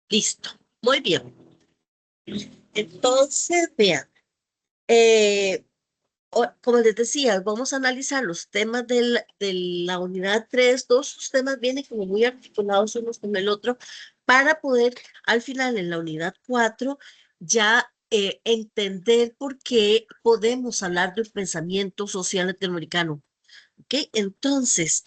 Listo. Muy bien. Entonces, vean, eh, como les decía, vamos a analizar los temas de la unidad 3. Todos sus temas vienen como muy articulados unos con el otro para poder al final en la unidad 4 ya entender por qué podemos hablar del pensamiento social latinoamericano. ¿Ok? Entonces,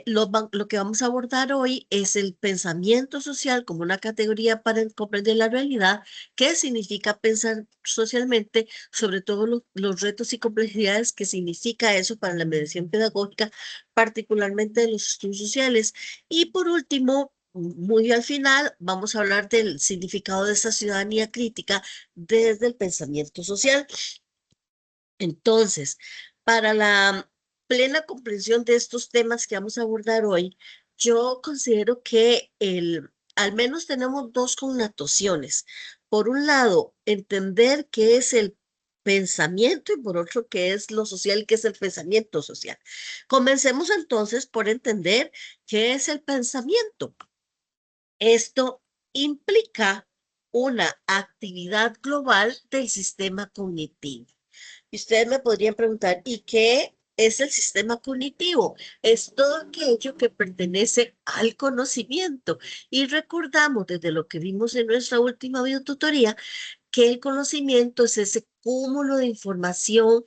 lo que vamos a abordar hoy es el pensamiento social como una categoría para comprender la realidad, qué significa pensar socialmente, sobre todo los retos y complejidades que significa eso para la mediación pedagógica, particularmente de los estudios sociales. Y por último, muy al final, vamos a hablar del significado de esa ciudadanía crítica desde el pensamiento social. Entonces, para la plena comprensión de estos temas que vamos a abordar hoy, yo considero que al menos tenemos dos connotaciones. Por un lado, entender qué es el pensamiento y por otro, qué es lo social, qué es el pensamiento social. Comencemos entonces por entender qué es el pensamiento. Esto implica una actividad global del sistema cognitivo. Y ustedes me podrían preguntar, ¿y qué es el sistema cognitivo? Es todo aquello que pertenece al conocimiento. Y recordamos desde lo que vimos en nuestra última videotutoría que el conocimiento es ese cúmulo de información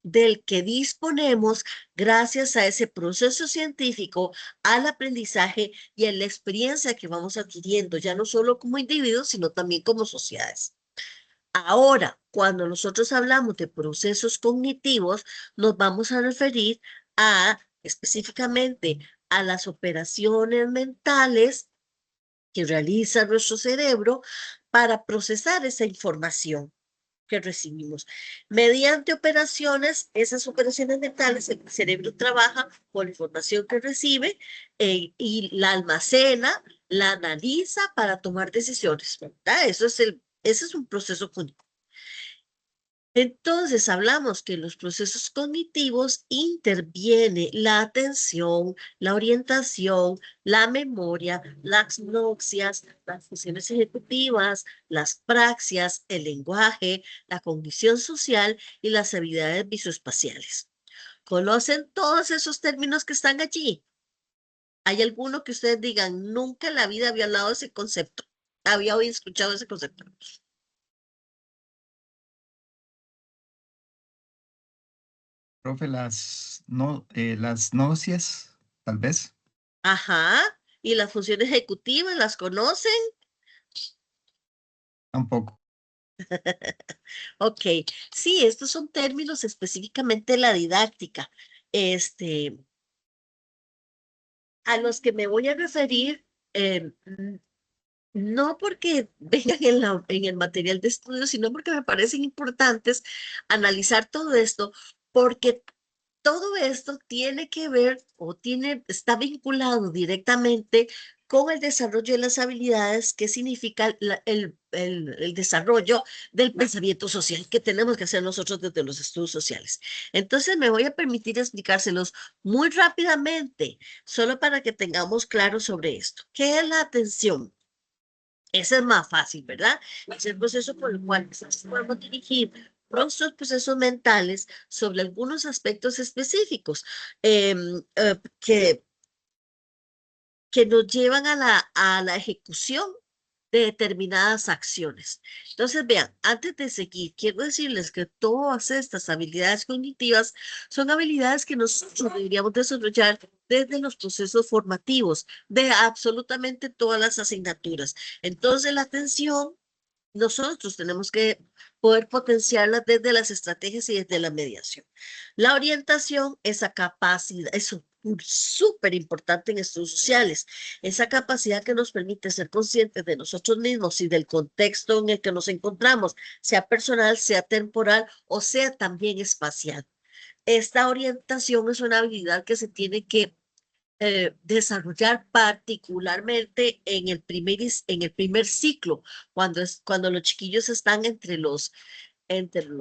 del que disponemos gracias a ese proceso científico, al aprendizaje y a la experiencia que vamos adquiriendo, ya no solo como individuos, sino también como sociedades. Ahora, cuando nosotros hablamos de procesos cognitivos, nos vamos a referir a específicamente a las operaciones mentales que realiza nuestro cerebro para procesar esa información que recibimos. Mediante operaciones, esas operaciones mentales, el cerebro trabaja con la información que recibe y la almacena, la analiza para tomar decisiones, ¿verdad? Ese es un proceso cognitivo. Entonces, hablamos que en los procesos cognitivos interviene la atención, la orientación, la memoria, las noxias, las funciones ejecutivas, las praxias, el lenguaje, la cognición social y las habilidades visoespaciales. ¿Conocen todos esos términos que están allí? ¿Hay alguno que ustedes digan, nunca en la vida había hablado de ese concepto? Había oído escuchado ese concepto. Profe, no, las nocias, tal vez, Ajá. ¿Y las funciones ejecutivas las conocen? tampoco. Ok, sí, estos son términos específicamente de la didáctica, este, a los que me voy a referir, no porque vengan en el material de estudio, sino porque me parecen importantes analizar todo esto, porque todo esto tiene que ver está vinculado directamente con el desarrollo de las habilidades que significa el desarrollo del pensamiento social que tenemos que hacer nosotros desde los estudios sociales. Entonces me voy a permitir explicárselos muy rápidamente, solo para que tengamos claro sobre esto. ¿Qué es la atención? Ese es más fácil, ¿verdad? Es el proceso por el cual nosotros podemos dirigir nuestros procesos mentales sobre algunos aspectos específicos que nos llevan a la ejecución de determinadas acciones. Entonces, vean, antes de seguir, quiero decirles que todas estas habilidades cognitivas son habilidades que nosotros deberíamos desarrollar desde los procesos formativos de absolutamente todas las asignaturas. Entonces, la atención nosotros tenemos que poder potenciarla desde las estrategias y desde la mediación. La orientación, esa capacidad, es súper importante en estudios sociales, esa capacidad que nos permite ser conscientes de nosotros mismos y del contexto en el que nos encontramos, sea personal, sea temporal o sea también espacial. Esta orientación es una habilidad que se tiene que desarrollar particularmente en el primer ciclo, cuando los chiquillos están entre los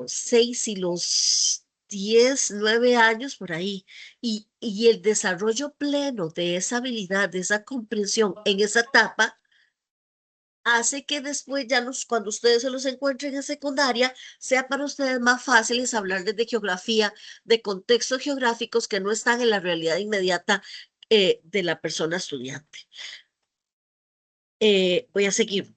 6 y los 10 9 años por ahí, y el desarrollo pleno de esa habilidad, de esa comprensión en esa etapa hace que después ya cuando ustedes se los encuentren en secundaria, sea para ustedes más fáciles hablar desde geografía, de contextos geográficos que no están en la realidad inmediata de la persona estudiante. Voy a seguir.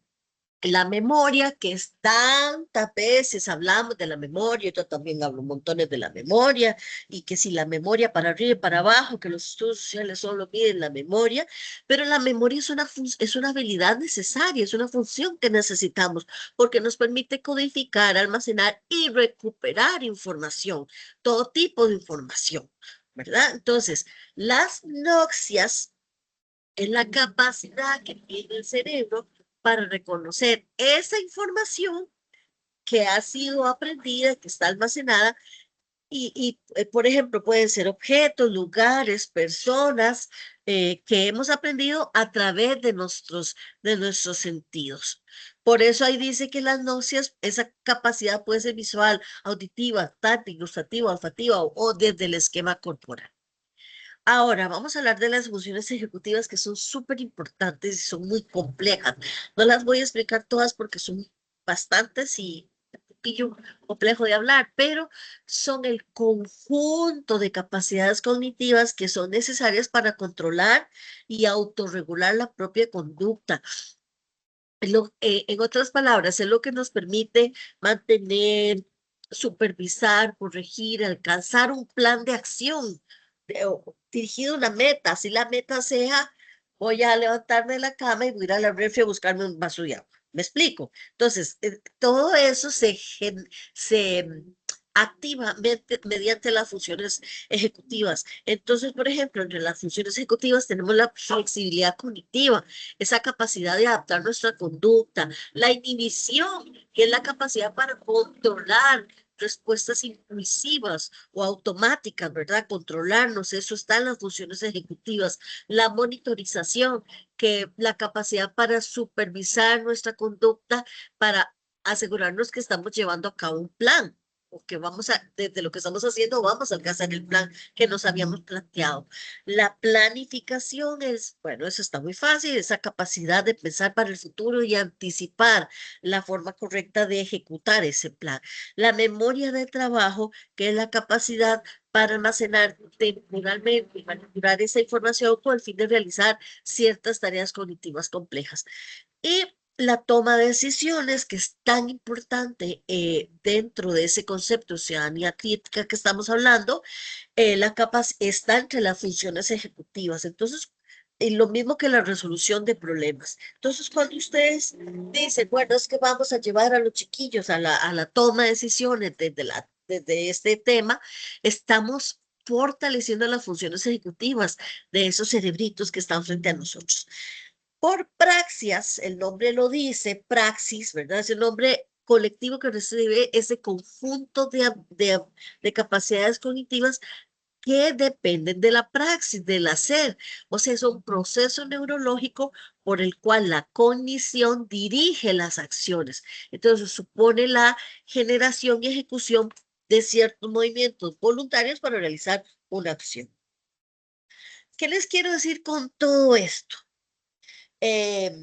La memoria, que es tantas veces hablamos de la memoria, yo también hablo montones de la memoria, y que si la memoria para arriba y para abajo, que los estudios sociales solo miden la memoria, pero la memoria es una habilidad necesaria, es una función que necesitamos, porque nos permite codificar, almacenar y recuperar información, todo tipo de información, ¿verdad? Entonces, las noxias es la capacidad que tiene el cerebro para reconocer esa información que ha sido aprendida, que está almacenada, por ejemplo, pueden ser objetos, lugares, personas que hemos aprendido a través de nuestros sentidos. Por eso ahí dice que las nocias, esa capacidad puede ser visual, auditiva, táctil, gustativa, olfativa o desde el esquema corporal. Ahora, vamos a hablar de las funciones ejecutivas que son súper importantes y son muy complejas. No las voy a explicar todas porque son bastantes y un poquillo complejo de hablar, pero son el conjunto de capacidades cognitivas que son necesarias para controlar y autorregular la propia conducta. En otras palabras, es lo que nos permite mantener, supervisar, corregir, alcanzar un plan de acción dirigido a una meta. Si la meta sea, voy a levantarme de la cama y voy a ir a la refri a buscarme un vaso de agua. ¿Me explico? Entonces, todo eso se activa mediante las funciones ejecutivas. Entonces, por ejemplo, entre las funciones ejecutivas tenemos la flexibilidad cognitiva, esa capacidad de adaptar nuestra conducta, la inhibición, que es la capacidad para controlar respuestas impulsivas o automáticas, ¿verdad? Controlarnos, eso está en las funciones ejecutivas. La monitorización, que la capacidad para supervisar nuestra conducta, para asegurarnos que estamos llevando a cabo un plan o que vamos a, desde lo que estamos haciendo, vamos a alcanzar el plan que nos habíamos planteado. La planificación es, bueno, eso está muy fácil, esa capacidad de pensar para el futuro y anticipar la forma correcta de ejecutar ese plan. La memoria de trabajo, que es la capacidad para almacenar temporalmente y manipular esa información con el fin de realizar ciertas tareas cognitivas complejas. Y la toma de decisiones, que es tan importante dentro de ese concepto de ciudadanía crítica que estamos hablando, está entre las funciones ejecutivas. Entonces, lo mismo que la resolución de problemas. Entonces, cuando ustedes dicen, bueno, es que vamos a llevar a los chiquillos a la toma de decisiones desde este tema, estamos fortaleciendo las funciones ejecutivas de esos cerebritos que están frente a nosotros. Por praxias, el nombre lo dice, praxis, ¿verdad? Es el nombre colectivo que recibe ese conjunto de capacidades cognitivas que dependen de la praxis, del hacer. O sea, es un proceso neurológico por el cual la cognición dirige las acciones. Entonces, supone la generación y ejecución de ciertos movimientos voluntarios para realizar una acción. ¿Qué les quiero decir con todo esto? Eh,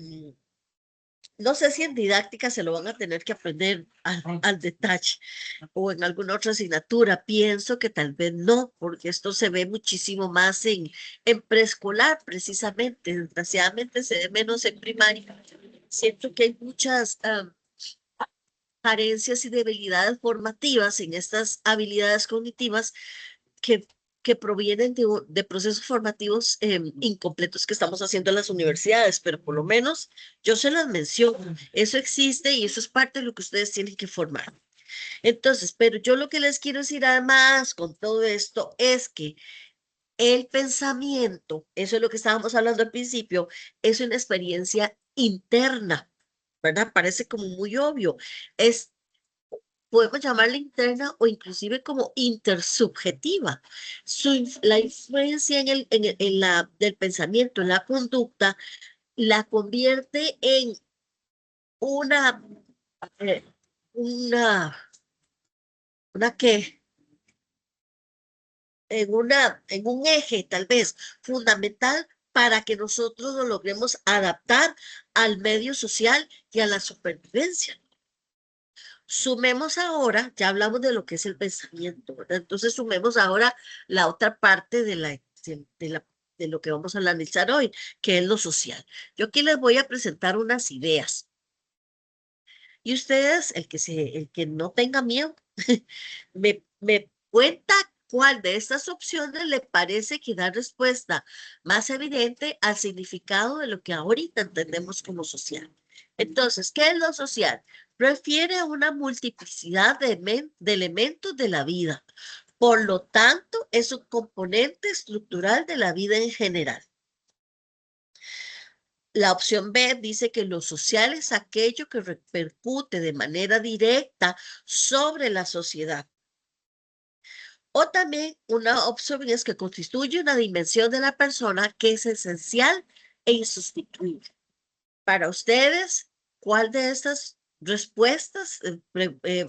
no sé si en didáctica se lo van a tener que aprender al detalle o en alguna otra asignatura. Pienso que tal vez no, porque esto se ve muchísimo más en preescolar, precisamente. Desgraciadamente se ve menos en primaria. Siento que hay muchas carencias y debilidades formativas en estas habilidades cognitivas que, que provienen de procesos formativos incompletos que estamos haciendo en las universidades, pero por lo menos yo se las menciono. Eso existe y eso es parte de lo que ustedes tienen que formar. Entonces, pero yo lo que les quiero decir además con todo esto es que el pensamiento, eso es lo que estábamos hablando al principio, es una experiencia interna, ¿verdad? Parece como muy obvio. Es podemos llamarla interna o inclusive como intersubjetiva. La influencia del pensamiento en la conducta la convierte en una, eh, una, una que, en un eje tal vez fundamental para que nosotros lo logremos adaptar al medio social y a la supervivencia. Sumemos ahora, ya hablamos de lo que es el pensamiento, ¿verdad? Entonces sumemos ahora la otra parte de lo que vamos a analizar hoy, que es lo social. Yo aquí les voy a presentar unas ideas. Y ustedes, el que no tenga miedo, me cuenta cuál de estas opciones le parece que da respuesta más evidente al significado de lo que ahorita entendemos como social. Entonces, ¿qué es lo social? Refiere a una multiplicidad de elementos de la vida. Por lo tanto, es un componente estructural de la vida en general. La opción B dice que lo social es aquello que repercute de manera directa sobre la sociedad. O también una opción es que constituye una dimensión de la persona que es esencial e insustituible. Para ustedes, ¿cuál de estas respuestas,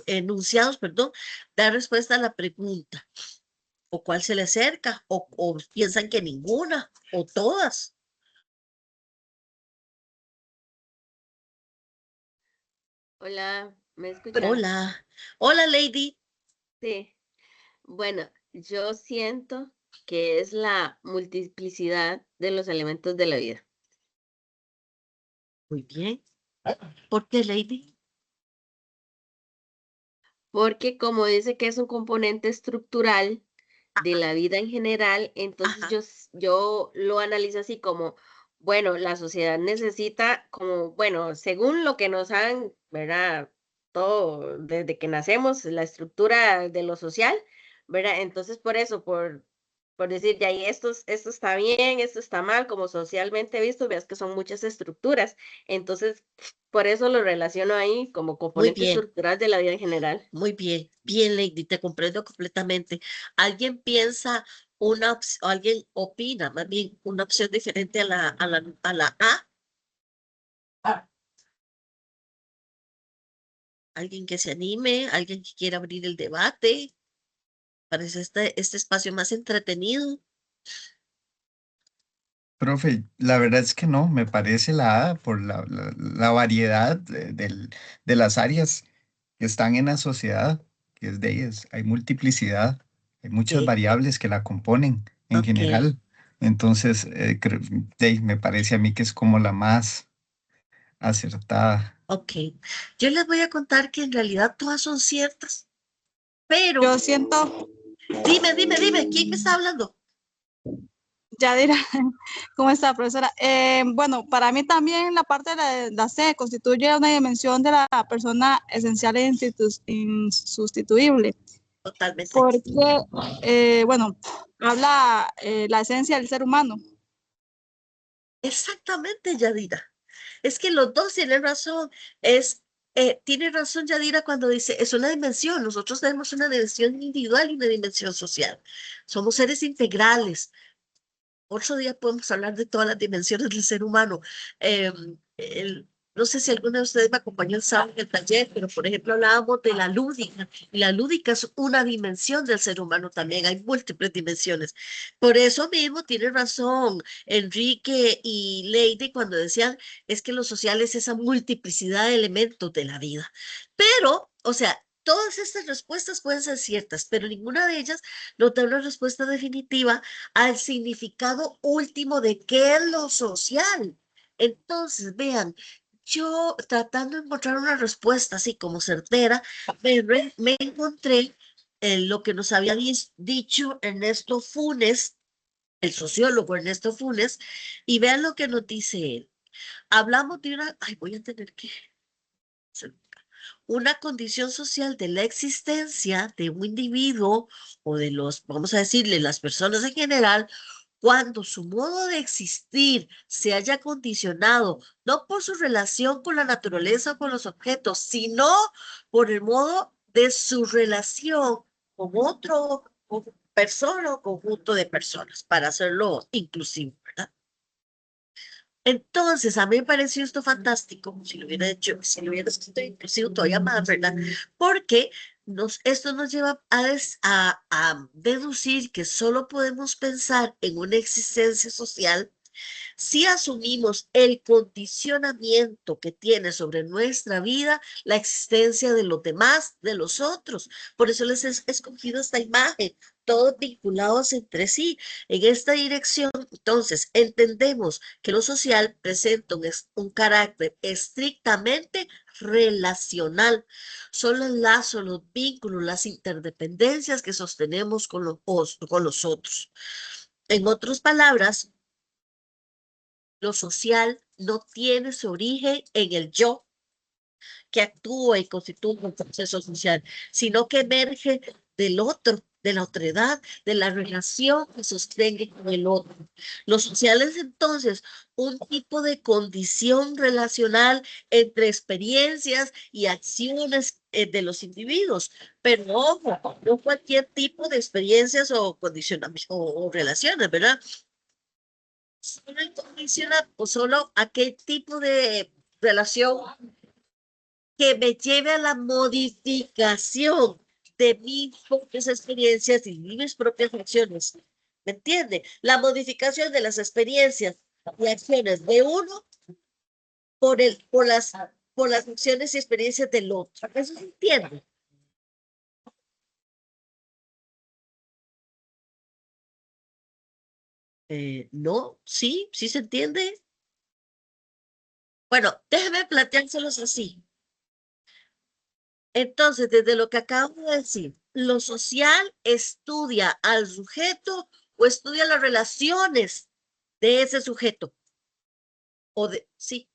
enunciados, perdón, da respuesta a la pregunta? ¿O cuál se le acerca? ¿O piensan que ninguna? ¿O todas? Hola, ¿me escucha? Hola, hola Lady. Sí. Bueno, yo siento que es la multiplicidad de los elementos de la vida, Muy bien. ¿Por qué Lady? porque como dice que es un componente estructural de la vida en general, entonces Ajá, yo lo analizo así como, bueno, la sociedad necesita como, bueno, según lo que nos han, ¿verdad? Todo, desde que nacemos, la estructura de lo social, ¿verdad? Entonces, por eso, por decir, ya, y esto está bien, esto está mal, como socialmente visto, veas que son muchas estructuras. Entonces, por eso lo relaciono ahí como muy componente bien. estructural de la vida en general. Muy bien, bien, Lady, te comprendo completamente. ¿Alguien piensa alguien opina más bien una opción diferente a la A? ¿Alguien que se anime? ¿Alguien que quiera abrir el debate? Parece este espacio más entretenido. Profe, la verdad es que no, me parece la A por la variedad de las áreas que están en la sociedad, que es de ellas. Hay multiplicidad, hay muchas Ok, variables que la componen en ok, general. Entonces, me parece a mí que es como la más acertada. ok. Yo les voy a contar que en realidad todas son ciertas, pero Yo siento, dime, ¿quién me está hablando? Yadira, ¿cómo está, profesora? Bueno, para mí también la parte de la C constituye una dimensión de la persona esencial e insustituible, Totalmente. porque, bueno, habla la esencia del ser humano. Exactamente, Yadira. Es que los dos tienen razón. Tiene razón Yadira cuando dice, es una dimensión. Nosotros tenemos una dimensión individual y una dimensión social. Somos seres integrales. Otro día podemos hablar de todas las dimensiones del ser humano. Eh, no sé si alguno de ustedes me acompañó el sábado en el taller, pero por ejemplo hablábamos de la lúdica, y la lúdica es una dimensión del ser humano también, hay múltiples dimensiones. Por eso mismo tiene razón Enrique y Lady cuando decían, es que lo social es esa multiplicidad de elementos de la vida. Pero, o sea, todas estas respuestas pueden ser ciertas, pero ninguna de ellas nos da una respuesta definitiva al significado último de qué es lo social. Entonces, vean, yo tratando de encontrar una respuesta así como certera, me encontré en lo que nos había dicho Ernesto Funes, el sociólogo Ernesto Funes, y vean lo que nos dice él. Hablamos de ay, voy a tener que, una condición social de la existencia de un individuo o de vamos a decirle, las personas en general, cuando su modo de existir se haya condicionado no por su relación con la naturaleza o con los objetos, sino por el modo de su relación con con persona o conjunto de personas, para hacerlo inclusivo, ¿verdad? Entonces, a mí me pareció esto fantástico, si lo hubiera hecho, si lo hubiera escrito inclusive todavía más, ¿verdad? Porque esto nos lleva a deducir que solo podemos pensar en una existencia social Si asumimos el condicionamiento que tiene sobre nuestra vida la existencia de los demás, de los otros. Por eso les he escogido esta imagen, todos vinculados entre sí. En esta dirección, entonces, entendemos que lo social presenta un carácter estrictamente relacional. Son los lazos, los vínculos, las interdependencias que sostenemos con los otros. En otras palabras, lo social no tiene su origen en el yo que actúa y constituye un proceso social, sino que emerge del otro, de la otredad, de la relación que sostiene con el otro. Lo social es entonces un tipo de condición relacional entre experiencias y acciones de los individuos, pero ojo, no cualquier tipo de experiencias o condicionamientos o relaciones, ¿verdad? Solo condiciona o solo aquel tipo de relación que me lleve a la modificación de mis propias experiencias y mis propias acciones. ¿Me entiende? La modificación de las experiencias y acciones de uno por las acciones y experiencias del otro. ¿Eso se entiende? No, sí, sí se entiende. Bueno, déjeme planteárselos así. Entonces, desde lo que acabo de decir, ¿lo social estudia al sujeto o estudia las relaciones de ese sujeto? Sí,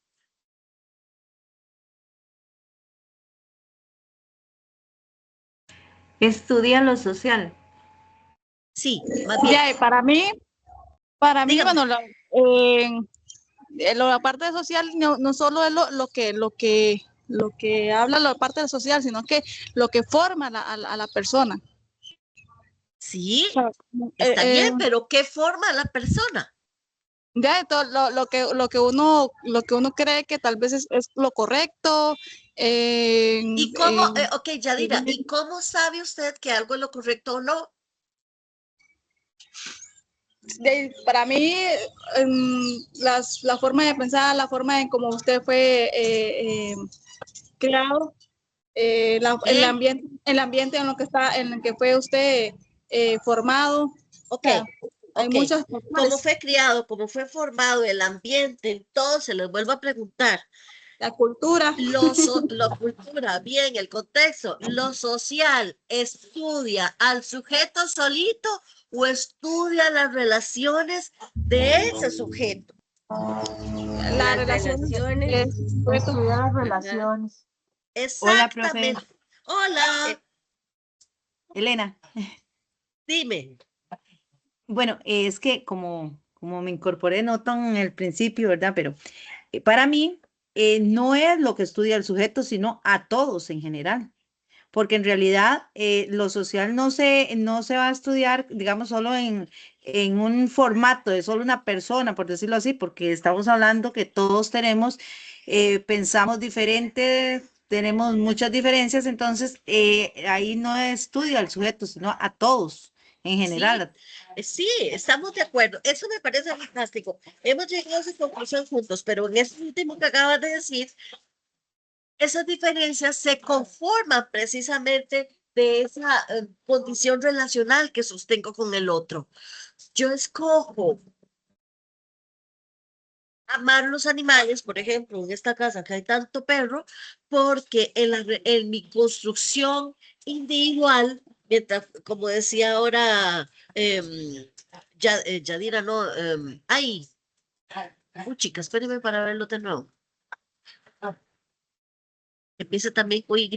Estudia lo social. sí, más bien. Ya, y para mí, Dígame. bueno, la parte social no solo es lo que habla la parte social, sino que lo que forma a la persona. Sí, O sea, está bien, pero ¿qué forma la persona? ya todo lo que uno cree que tal vez es lo correcto. ¿Y cómo, ok, Yadira, ¿y cómo sabe usted que algo es lo correcto o no? Para mí, la forma de pensar, la forma en cómo usted fue creado, el ambiente en lo que está, en el que fue usted formado. Ok, O sea, hay ok. muchos Cómo factores. fue criado, cómo fue formado, el ambiente, entonces les vuelvo a preguntar. La cultura. La cultura, bien, el contexto, lo social, ¿estudia al sujeto solito o estudia las relaciones de ese sujeto? Las Las relaciones. relaciones. Estudia las Ajá. relaciones. Hola, profe. Exactamente. Hola, Elena. dime. Bueno, es que como me incorporé no tan en el principio, ¿verdad? Pero para mí no es lo que estudia el sujeto, sino a todos en general. Porque en realidad lo social no se va a estudiar, digamos, solo en un formato de solo una persona, por decirlo así, porque estamos hablando que todos pensamos diferente, tenemos muchas diferencias, entonces ahí no estudia al sujeto, sino a todos en Sí, general. sí, estamos de acuerdo. Eso me parece fantástico. Hemos llegado a esa conclusión juntos, pero en eso último que acabas de decir, esas diferencias se conforman precisamente de esa condición relacional que sostengo con el otro. Yo escojo amar los animales, por ejemplo, en esta casa que hay tanto perro, porque en mi construcción individual, mientras, como decía ahora Yadira, no, ay, chica, espéreme para verlo de nuevo. Empieza también con Y.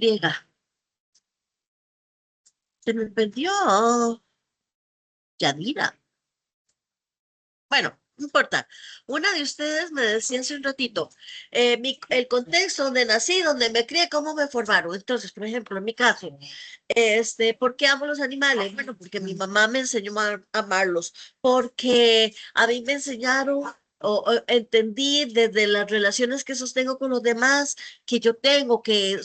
Se me perdió. Yadira. Bueno, no importa. Una de ustedes me decía hace un ratito, el contexto donde nací, donde me crié, cómo me formaron. Entonces, por ejemplo, en mi caso, ¿por qué amo los animales? Bueno, porque mi mamá me enseñó a amarlos, porque a mí me enseñaron o entendí desde las relaciones que sostengo con los demás que yo tengo que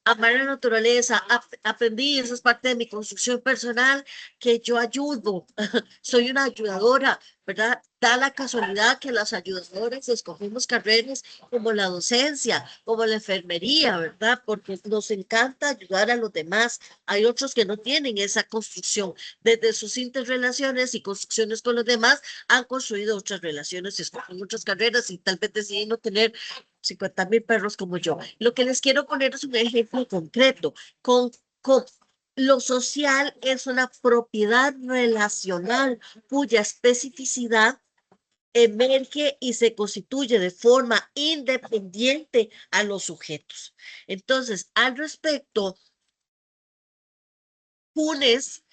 amar la naturaleza, aprendí, eso es parte de mi construcción personal, que yo ayudo, soy una ayudadora, ¿verdad? Da la casualidad que las ayudadoras escogemos carreras como la docencia, como la enfermería, ¿verdad? Porque nos encanta ayudar a los demás. Hay otros que no tienen esa construcción. Desde sus interrelaciones y construcciones con los demás, han construido otras relaciones, escogen otras carreras y tal vez deciden no tener 50,000 perros como yo. Lo que les quiero poner es un ejemplo concreto. Con lo social es una propiedad relacional cuya especificidad emerge y se constituye de forma independiente a los sujetos. Entonces, al respecto, Funes,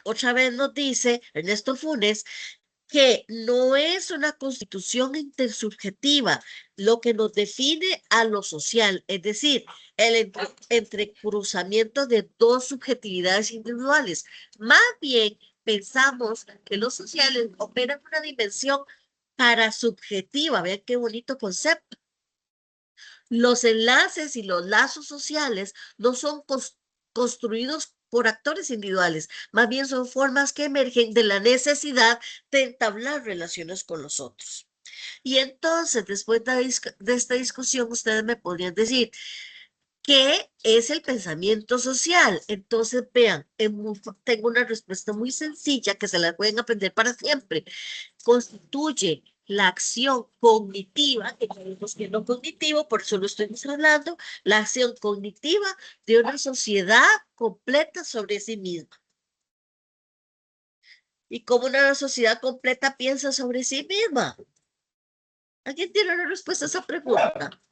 otra vez nos dice, Ernesto Funes, que no es una constitución intersubjetiva lo que nos define a lo social, es decir, el entrecruzamiento de dos subjetividades individuales. Más bien, pensamos que lo social opera en una dimensión parasubjetiva. Vean qué bonito concepto. Los enlaces y los lazos sociales no son construidos por actores individuales, más bien son formas que emergen de la necesidad de entablar relaciones con los otros. Y entonces, después de esta discusión, ustedes me podrían decir, ¿qué es el pensamiento social? Entonces, vean, tengo una respuesta muy sencilla que se la pueden aprender para siempre. Constituye la acción cognitiva, que sabemos que no cognitivo, por eso lo estoy hablando, la acción cognitiva de una sociedad completa sobre sí misma. ¿Y cómo una sociedad completa piensa sobre sí misma? ¿Alguien tiene una respuesta a esa pregunta?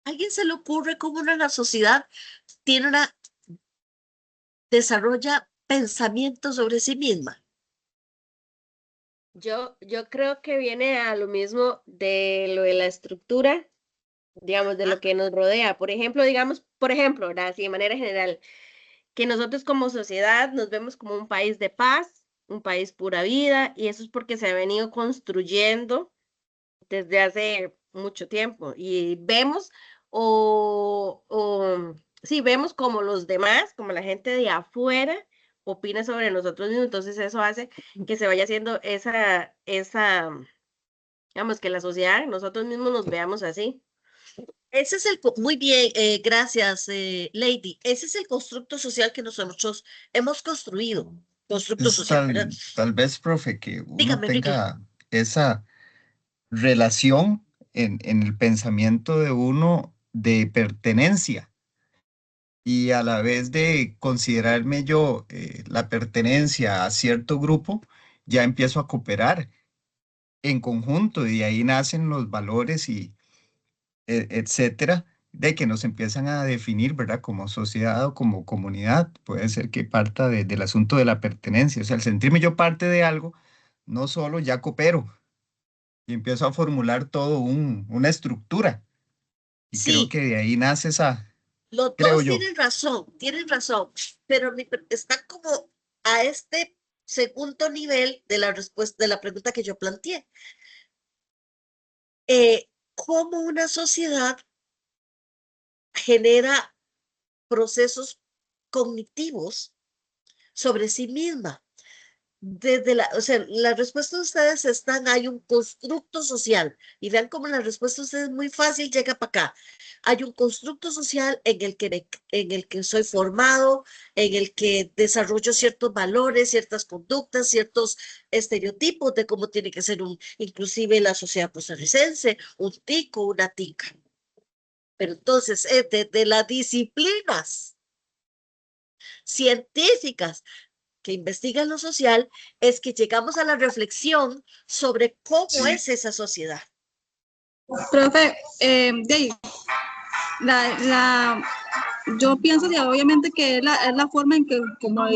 ¿Alguien se le ocurre cómo una sociedad desarrolla pensamientos sobre sí misma? Yo creo que viene a lo mismo de lo de la estructura, digamos, de lo que nos rodea. Por ejemplo, ¿verdad? Así de manera general, que nosotros como sociedad nos vemos como un país de paz, un país pura vida, y eso es porque se ha venido construyendo desde hace mucho tiempo. Y vemos, sí, vemos como los demás, como la gente de afuera, opina sobre nosotros mismos, entonces eso hace que se vaya haciendo digamos, que la sociedad, nosotros mismos nos veamos así. Ese es muy bien, gracias, Lady. Ese es el constructo social que nosotros hemos construido. Constructo Es social, ¿verdad? tal vez, profe, que uno Dígame, Enrique. tenga esa relación en el pensamiento de uno de pertenencia y a la vez de considerarme yo la pertenencia a cierto grupo, ya empiezo a cooperar en conjunto y de ahí nacen los valores y etcétera, de que nos empiezan a definir, ¿verdad? Como sociedad o como comunidad. Puede ser que parta del asunto de la pertenencia, o sea, al sentirme yo parte de algo, no solo ya coopero y empiezo a formular todo una estructura. Y creo Sí, que de ahí nace esa, los creo dos yo. tienen razón, pero están como a este segundo nivel de la respuesta de la pregunta que yo planteé. ¿Cómo una sociedad genera procesos cognitivos sobre sí misma? O sea, las respuestas de ustedes hay un constructo social, y vean cómo la respuesta de ustedes es muy fácil, llega para acá. Hay un constructo social en el que soy formado, en el que desarrollo ciertos valores, ciertas conductas, ciertos estereotipos de cómo tiene que ser inclusive la sociedad costarricense, un tico, una tica. Pero entonces, de las disciplinas científicas que investigan lo social, es que llegamos a la reflexión sobre cómo es esa sociedad. Profe, yo pienso que obviamente que es la forma en que, como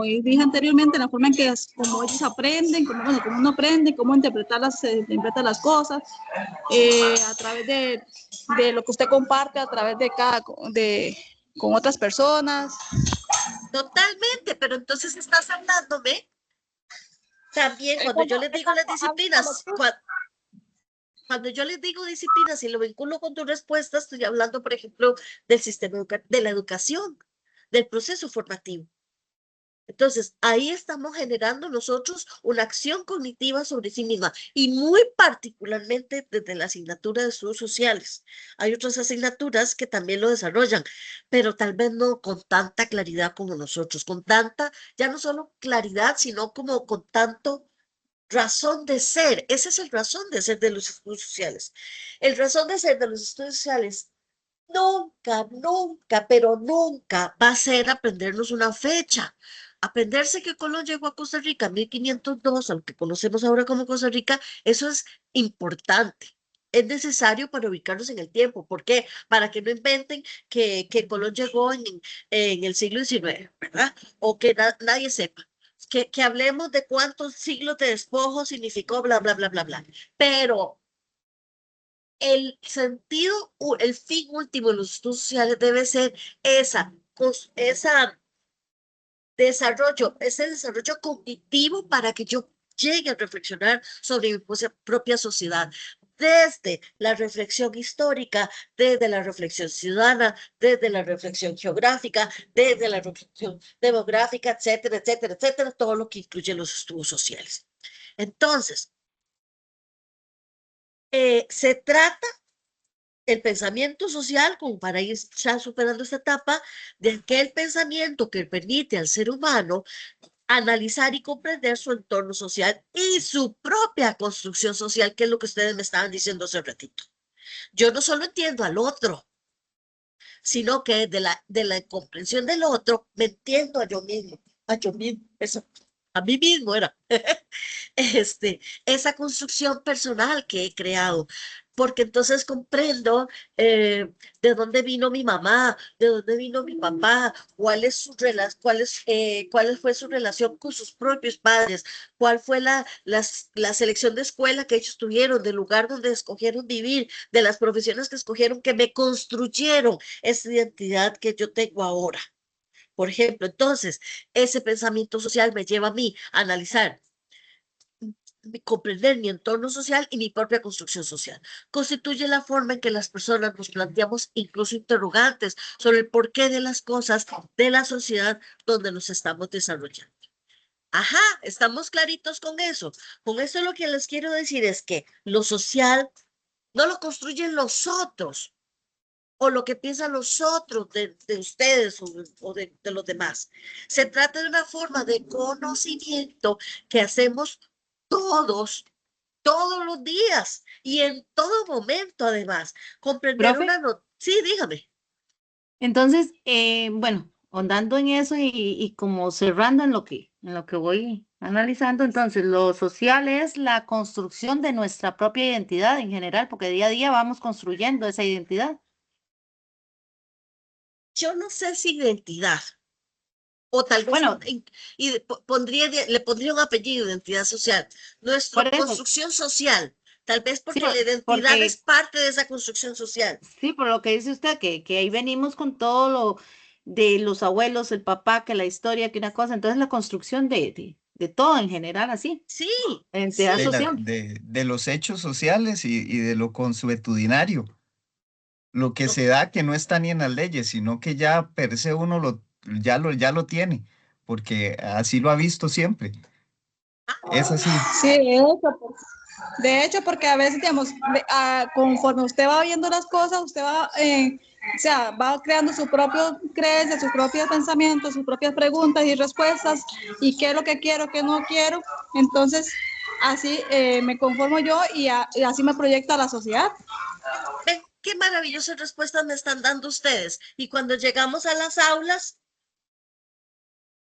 dije anteriormente, la forma en que como ellos aprenden, como uno aprende, cómo interpreta las cosas, a través de lo que usted comparte, a través con otras personas. Totalmente, pero entonces estás hablándome también cuando yo les digo las disciplinas, Cuando yo les digo disciplina, si lo vinculo con tu respuesta, estoy hablando, por ejemplo, del sistema de la educación, del proceso formativo. Entonces, ahí estamos generando nosotros una acción cognitiva sobre sí misma y muy particularmente desde la asignatura de estudios sociales. Hay otras asignaturas que también lo desarrollan, pero tal vez no con tanta claridad como nosotros, con tanta, ya no solo claridad, sino como con tanto razón de ser. Ese es el razón de ser de los estudios sociales. El razón de ser de los estudios sociales nunca, nunca, pero nunca va a ser aprendernos una fecha. Aprenderse que Colón llegó a Costa Rica en 1502, a lo que conocemos ahora como Costa Rica, eso es importante. Es necesario para ubicarnos en el tiempo. ¿Por qué? Para que no inventen que Colón llegó en el siglo XIX, ¿verdad? O que nadie sepa. Que hablemos de cuántos siglos de despojo significó, bla, bla, bla, bla, bla. Pero el sentido, el fin último de los estudios sociales debe ser esa ese desarrollo cognitivo para que yo llegue a reflexionar sobre mi propia sociedad, desde la reflexión histórica, desde la reflexión ciudadana, desde la reflexión geográfica, desde la reflexión demográfica, etcétera, etcétera, etcétera, todo lo que incluye los estudios sociales. Entonces, se trata el pensamiento social, como para ir ya superando esta etapa, de aquel pensamiento que permite al ser humano analizar y comprender su entorno social y su propia construcción social, que es lo que ustedes me estaban diciendo hace un ratito. Yo no solo entiendo al otro, sino que de la comprensión del otro me entiendo a yo mismo, eso, a mí mismo era. Esa construcción personal que he creado, porque entonces comprendo de dónde vino mi mamá, de dónde vino mi papá, cuál fue su relación con sus propios padres, cuál fue la selección de escuela que ellos tuvieron, del lugar donde escogieron vivir, de las profesiones que escogieron, que me construyeron esa identidad que yo tengo ahora. Por ejemplo, entonces, ese pensamiento social me lleva a mí a analizar comprender mi entorno social y mi propia construcción social. Constituye la forma en que las personas nos planteamos incluso interrogantes sobre el porqué de las cosas de la sociedad donde nos estamos desarrollando. Ajá, estamos claritos con eso. Con eso lo que les quiero decir es que lo social no lo construyen los otros o lo que piensan los otros de ustedes o de los demás. Se trata de una forma de conocimiento que hacemos todos todos los días y en todo momento, además. Comprender Profe, Sí, dígame. entonces, bueno, ahondando en eso y como cerrando en lo que voy analizando, entonces, lo social es la construcción de nuestra propia identidad en general, porque día a día vamos construyendo esa identidad. Yo no sé si identidad, o tal vez, Bueno, le pondría un apellido, identidad social. Nuestra por eso, construcción social, tal vez sí, porque la identidad es porque parte de esa construcción social. sí, por lo que dice usted, que ahí venimos con todo lo de los abuelos, el papá, que la historia, que una cosa, entonces la construcción de todo en general, así, Sí, la identidad sí. social. De los hechos sociales y de lo consuetudinario, lo que lo- se da que no está ni en las leyes, sino que ya per se uno ya lo tiene, porque así lo ha visto siempre. Es así. Sí, de hecho, porque a veces, digamos, conforme usted va viendo las cosas, usted va, o sea, va creando su propio creencia, sus propios pensamientos, sus propias preguntas y respuestas, y qué es lo que quiero, qué no quiero. Entonces, así me conformo yo y así me proyecta la sociedad. Ven, qué maravillosas respuestas me están dando ustedes. Y cuando llegamos a las aulas,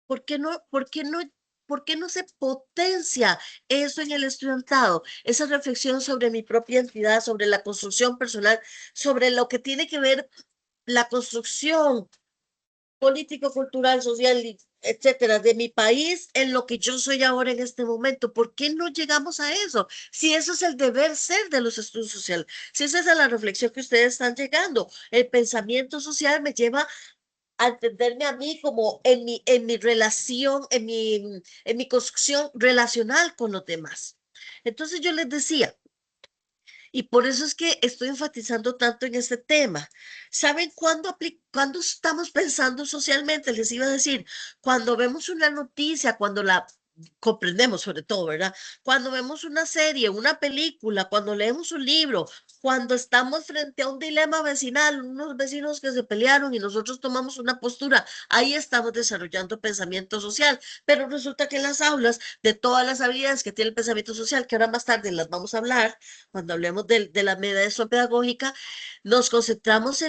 ¿por qué no, por qué no, por qué no se potencia eso en el estudiantado? Esa reflexión sobre mi propia entidad, sobre la construcción personal, sobre lo que tiene que ver la construcción político, cultural, social, etcétera, de mi país en lo que yo soy ahora en este momento. ¿Por qué no llegamos a eso? Si eso es el deber ser de los estudios sociales, si esa es la reflexión que ustedes están llegando, el pensamiento social me lleva a entenderme a mí como en mi relación, en mi construcción relacional con los demás. Entonces yo les decía Y por eso es que estoy enfatizando tanto en este tema. ¿Saben cuándo estamos pensando socialmente? Les iba a decir, cuando vemos una noticia, cuando la comprendemos sobre todo, ¿verdad? Cuando vemos una serie, una película, cuando leemos un libro, cuando estamos frente a un dilema vecinal, unos vecinos que se pelearon y nosotros tomamos una postura, ahí estamos desarrollando pensamiento social. Pero resulta que en las aulas, de todas las habilidades que tiene el pensamiento social, que ahora más tarde las vamos a hablar, cuando hablemos de la mediación pedagógica, nos concentramos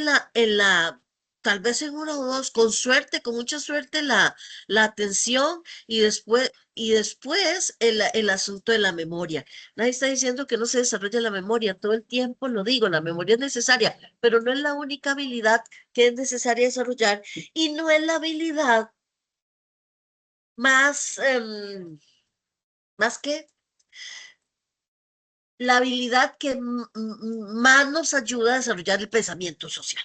tal vez en uno o dos, con suerte, con mucha suerte, la atención y después el asunto de la memoria. Nadie está diciendo que no se desarrolle la memoria, todo el tiempo lo digo, la memoria es necesaria, pero no es la única habilidad que es necesaria desarrollar y no es la habilidad más, más que la habilidad que más nos ayuda a desarrollar el pensamiento social.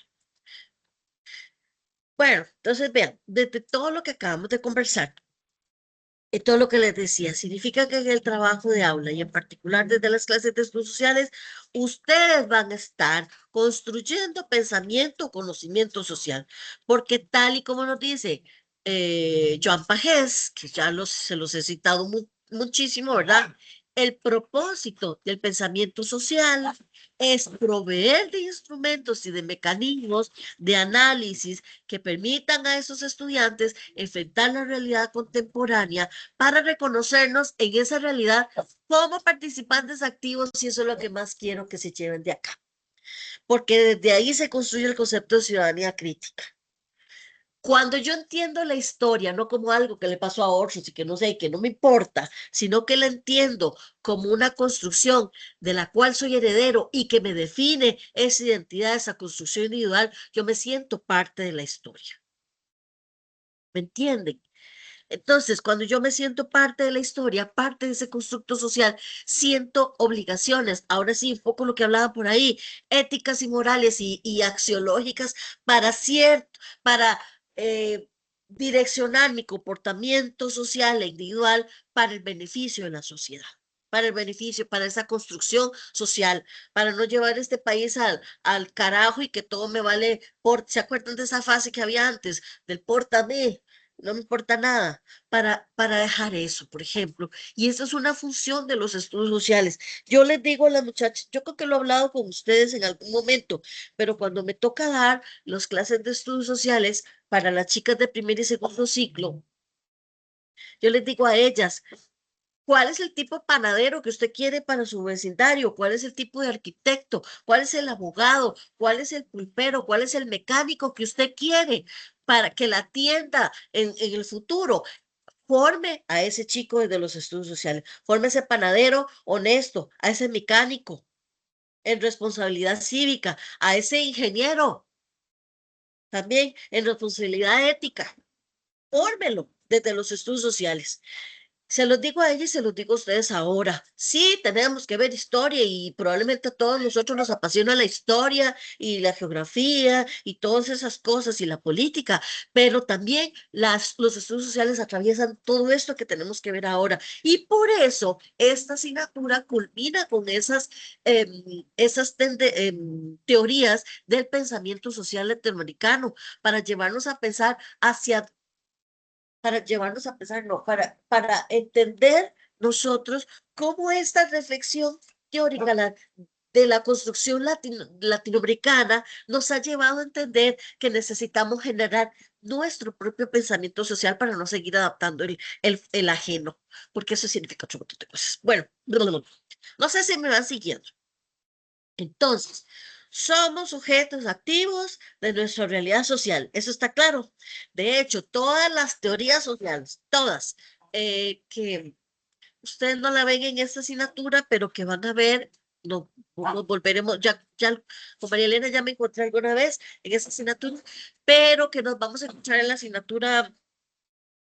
Bueno, entonces vean, desde todo lo que acabamos de conversar, y todo lo que les decía, significa que en el trabajo de aula y en particular desde las clases de estudios sociales, ustedes van a estar construyendo pensamiento, conocimiento social, porque tal y como nos dice Joan Pagés, que ya se los he citado muchísimo, ¿verdad? El propósito del pensamiento social es proveer de instrumentos y de mecanismos de análisis que permitan a esos estudiantes enfrentar la realidad contemporánea para reconocernos en esa realidad como participantes activos, y eso es lo que más quiero que se lleven de acá, porque desde ahí se construye el concepto de ciudadanía crítica. Cuando yo entiendo la historia, no como algo que le pasó a otros y que no sé, y que no me importa, sino que la entiendo como una construcción de la cual soy heredero y que me define esa identidad, esa construcción individual, yo me siento parte de la historia. ¿Me entienden? Entonces, cuando yo me siento parte de la historia, parte de ese constructo social, siento obligaciones. Ahora sí, un poco lo que hablaba por ahí, éticas y morales y axiológicas para direccionar mi comportamiento social e individual para el beneficio de la sociedad, para el beneficio, para esa construcción social, para no llevar este país al carajo y que todo me vale ¿se acuerdan de esa fase que había antes? Del pórtame, no me importa nada, para dejar eso, por ejemplo. Y esa es una función de los estudios sociales. Yo les digo a las muchachas, yo creo que lo he hablado con ustedes en algún momento, pero cuando me toca dar las clases de estudios sociales para las chicas de primer y segundo ciclo, yo les digo a ellas, ¿cuál es el tipo de panadero que usted quiere para su vecindario? ¿Cuál es el tipo de arquitecto? ¿Cuál es el abogado? ¿Cuál es el pulpero? ¿Cuál es el mecánico que usted quiere para que la atienda en el futuro? Forme a ese chico desde los estudios sociales, forme a ese panadero honesto, a ese mecánico en responsabilidad cívica, a ese ingeniero también en responsabilidad ética. Fórmelo desde los estudios sociales. Se los digo a ella y se los digo a ustedes ahora. Sí, tenemos que ver historia y probablemente a todos nosotros nos apasiona la historia y la geografía y todas esas cosas y la política, pero también los estudios sociales atraviesan todo esto que tenemos que ver ahora. Y por eso esta asignatura culmina con esas teorías del pensamiento social latinoamericano para llevarnos a pensar no, para entender nosotros cómo esta reflexión teórica de la construcción latinoamericana nos ha llevado a entender que necesitamos generar nuestro propio pensamiento social para no seguir adaptando el ajeno, porque eso significa otro montón de cosas. Bueno, no sé si me van siguiendo. Entonces, somos sujetos activos de nuestra realidad social, eso está claro. De hecho, todas las teorías sociales, todas, que ustedes no la ven en esta asignatura, pero que van a ver, nos volveremos, ya con María Elena ya me encontré alguna vez en esa asignatura, pero que nos vamos a encontrar en la asignatura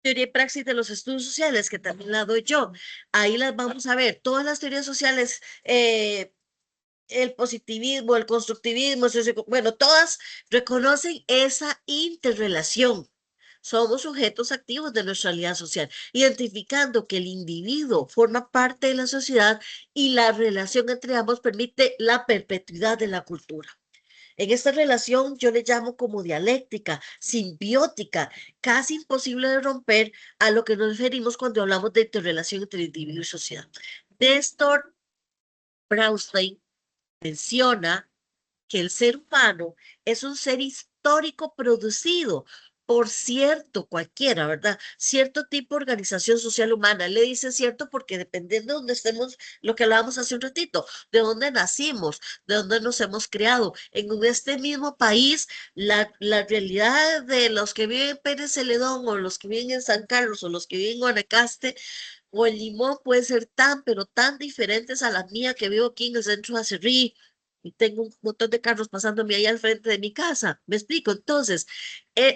Teoría y Praxis de los Estudios Sociales, que también la doy yo. Ahí las vamos a ver, todas las teorías sociales, el positivismo, el constructivismo, bueno, todas reconocen esa interrelación. somos sujetos activos de nuestra realidad social, identificando que el individuo forma parte de la sociedad y la relación entre ambos permite la perpetuidad de la cultura. En esta relación yo le llamo como dialéctica, simbiótica, casi imposible de romper, a lo que nos referimos cuando hablamos de interrelación entre individuo y sociedad. Nestor Brownstein menciona que el ser humano es un ser histórico producido por cierto, cualquiera, ¿verdad? Cierto tipo de organización social humana. Le dice cierto porque dependiendo de donde estemos, lo que hablábamos hace un ratito, de dónde nacimos, de dónde nos hemos creado. En este mismo país, la realidad de los que viven en Pérez Celedón o los que viven en San Carlos o los que viven en Guanacaste o en Limón puede ser tan, pero tan diferentes a la mía que vivo aquí en el centro de Acerrí y tengo un montón de carros pasándome ahí al frente de mi casa. ¿Me explico? Entonces,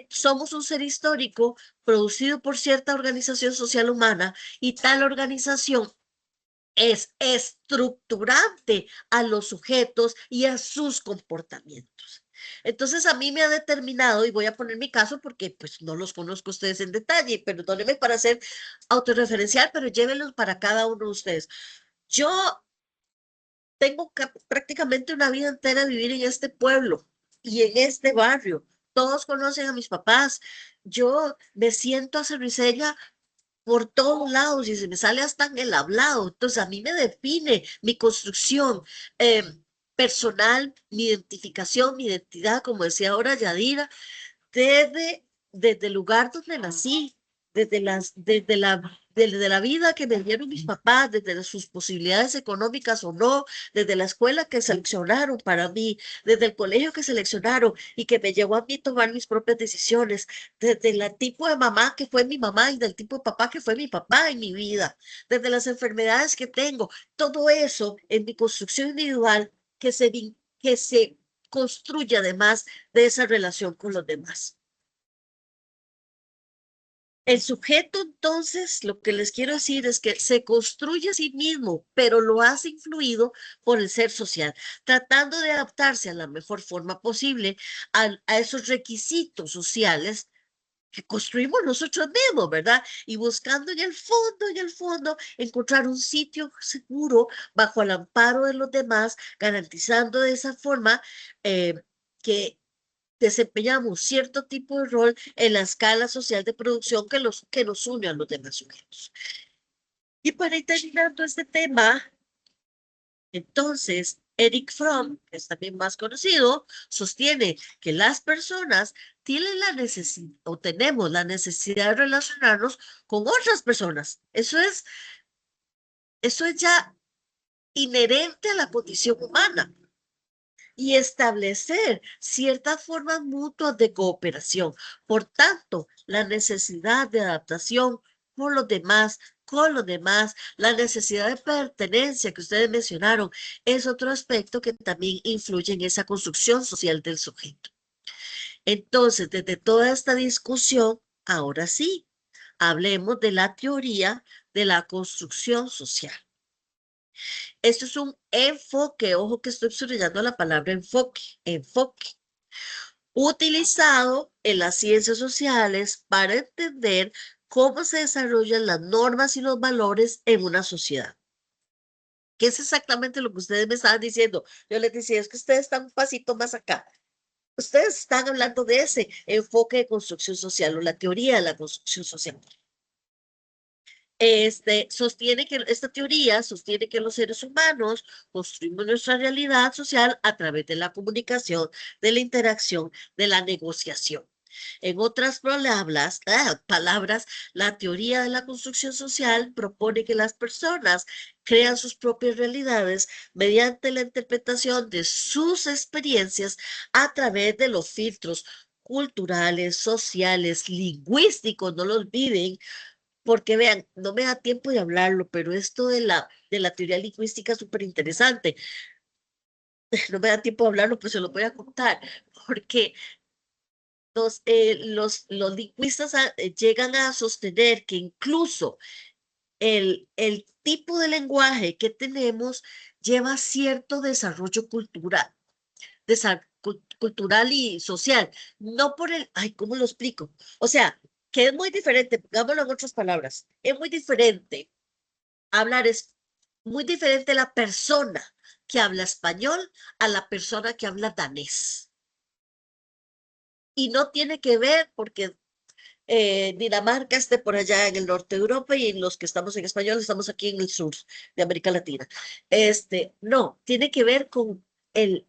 somos un ser histórico producido por cierta organización social humana y tal organización es estructurante a los sujetos y a sus comportamientos. Entonces a mí me ha determinado, y voy a poner mi caso porque pues no los conozco ustedes en detalle, perdónenme para ser autorreferencial, pero llévenlos para cada uno de ustedes. Yo tengo prácticamente una vida entera vivir en este pueblo y en este barrio. Todos conocen a mis papás. Yo me siento acerriceña por todos lados y se me sale hasta en el hablado. Entonces a mí me define mi construcción personal, mi identificación, mi identidad, como decía ahora Yadira, desde el lugar donde nací, desde la vida que me dieron mis papás, desde sus posibilidades económicas o no, desde la escuela que seleccionaron para mí, desde el colegio que seleccionaron y que me llevó a mí tomar mis propias decisiones, desde el tipo de mamá que fue mi mamá y del tipo de papá que fue mi papá en mi vida, desde las enfermedades que tengo, todo eso en mi construcción individual que se construye además de esa relación con los demás. El sujeto, entonces, lo que les quiero decir es que se construye a sí mismo, pero lo hace influido por el ser social, tratando de adaptarse a la mejor forma posible a esos requisitos sociales que construimos nosotros mismos, ¿verdad? Y buscando en el fondo, encontrar un sitio seguro bajo el amparo de los demás, garantizando de esa forma que desempeñamos cierto tipo de rol en la escala social de producción que nos une a los demás sujetos. Y para ir terminando este tema, entonces, Eric Fromm, que es también más conocido, sostiene que las personas tienen la necesidad o tenemos la necesidad de relacionarnos con otras personas. Eso es ya inherente a la condición humana y establecer ciertas formas mutuas de cooperación. Por tanto, la necesidad de adaptación por los demás, con los demás, la necesidad de pertenencia que ustedes mencionaron, es otro aspecto que también influye en esa construcción social del sujeto. Entonces, desde toda esta discusión, ahora sí, hablemos de la teoría de la construcción social. Esto es un enfoque, ojo que estoy subrayando la palabra enfoque, utilizado en las ciencias sociales para entender cómo se desarrollan las normas y los valores en una sociedad. ¿Qué es exactamente lo que ustedes me estaban diciendo? Yo les decía, es que ustedes están un pasito más acá. Ustedes están hablando de ese enfoque de construcción social o la teoría de la construcción social. Esta teoría sostiene que los seres humanos construimos nuestra realidad social a través de la comunicación, de la interacción, de la negociación. En otras palabras, la teoría de la construcción social propone que las personas crean sus propias realidades mediante la interpretación de sus experiencias a través de los filtros culturales, sociales, lingüísticos, no lo olviden, porque vean, no me da tiempo de hablarlo, pero esto de la teoría lingüística es súper interesante. No me da tiempo de hablarlo, pues se lo voy a contar, porque los lingüistas llegan a sostener que incluso el tipo de lenguaje que tenemos lleva cierto desarrollo cultural y social, no por ay, ¿cómo lo explico? O sea, que es muy diferente, pongámoslo en otras palabras, es muy diferente hablar, es muy diferente la persona que habla español a la persona que habla danés. Y no tiene que ver porque Dinamarca esté por allá en el norte de Europa y los que estamos en español estamos aquí en el sur de América Latina. No, tiene que ver con el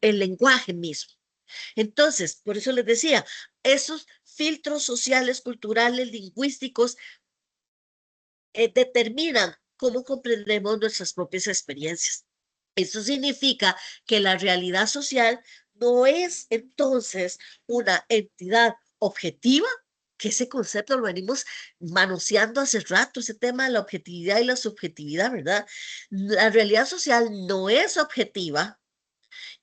lenguaje mismo. Entonces, por eso les decía, esos filtros sociales, culturales, lingüísticos, determinan cómo comprendemos nuestras propias experiencias. Eso significa que la realidad social no es entonces una entidad objetiva, que ese concepto lo venimos manoseando hace rato, ese tema de la objetividad y la subjetividad, ¿verdad? La realidad social no es objetiva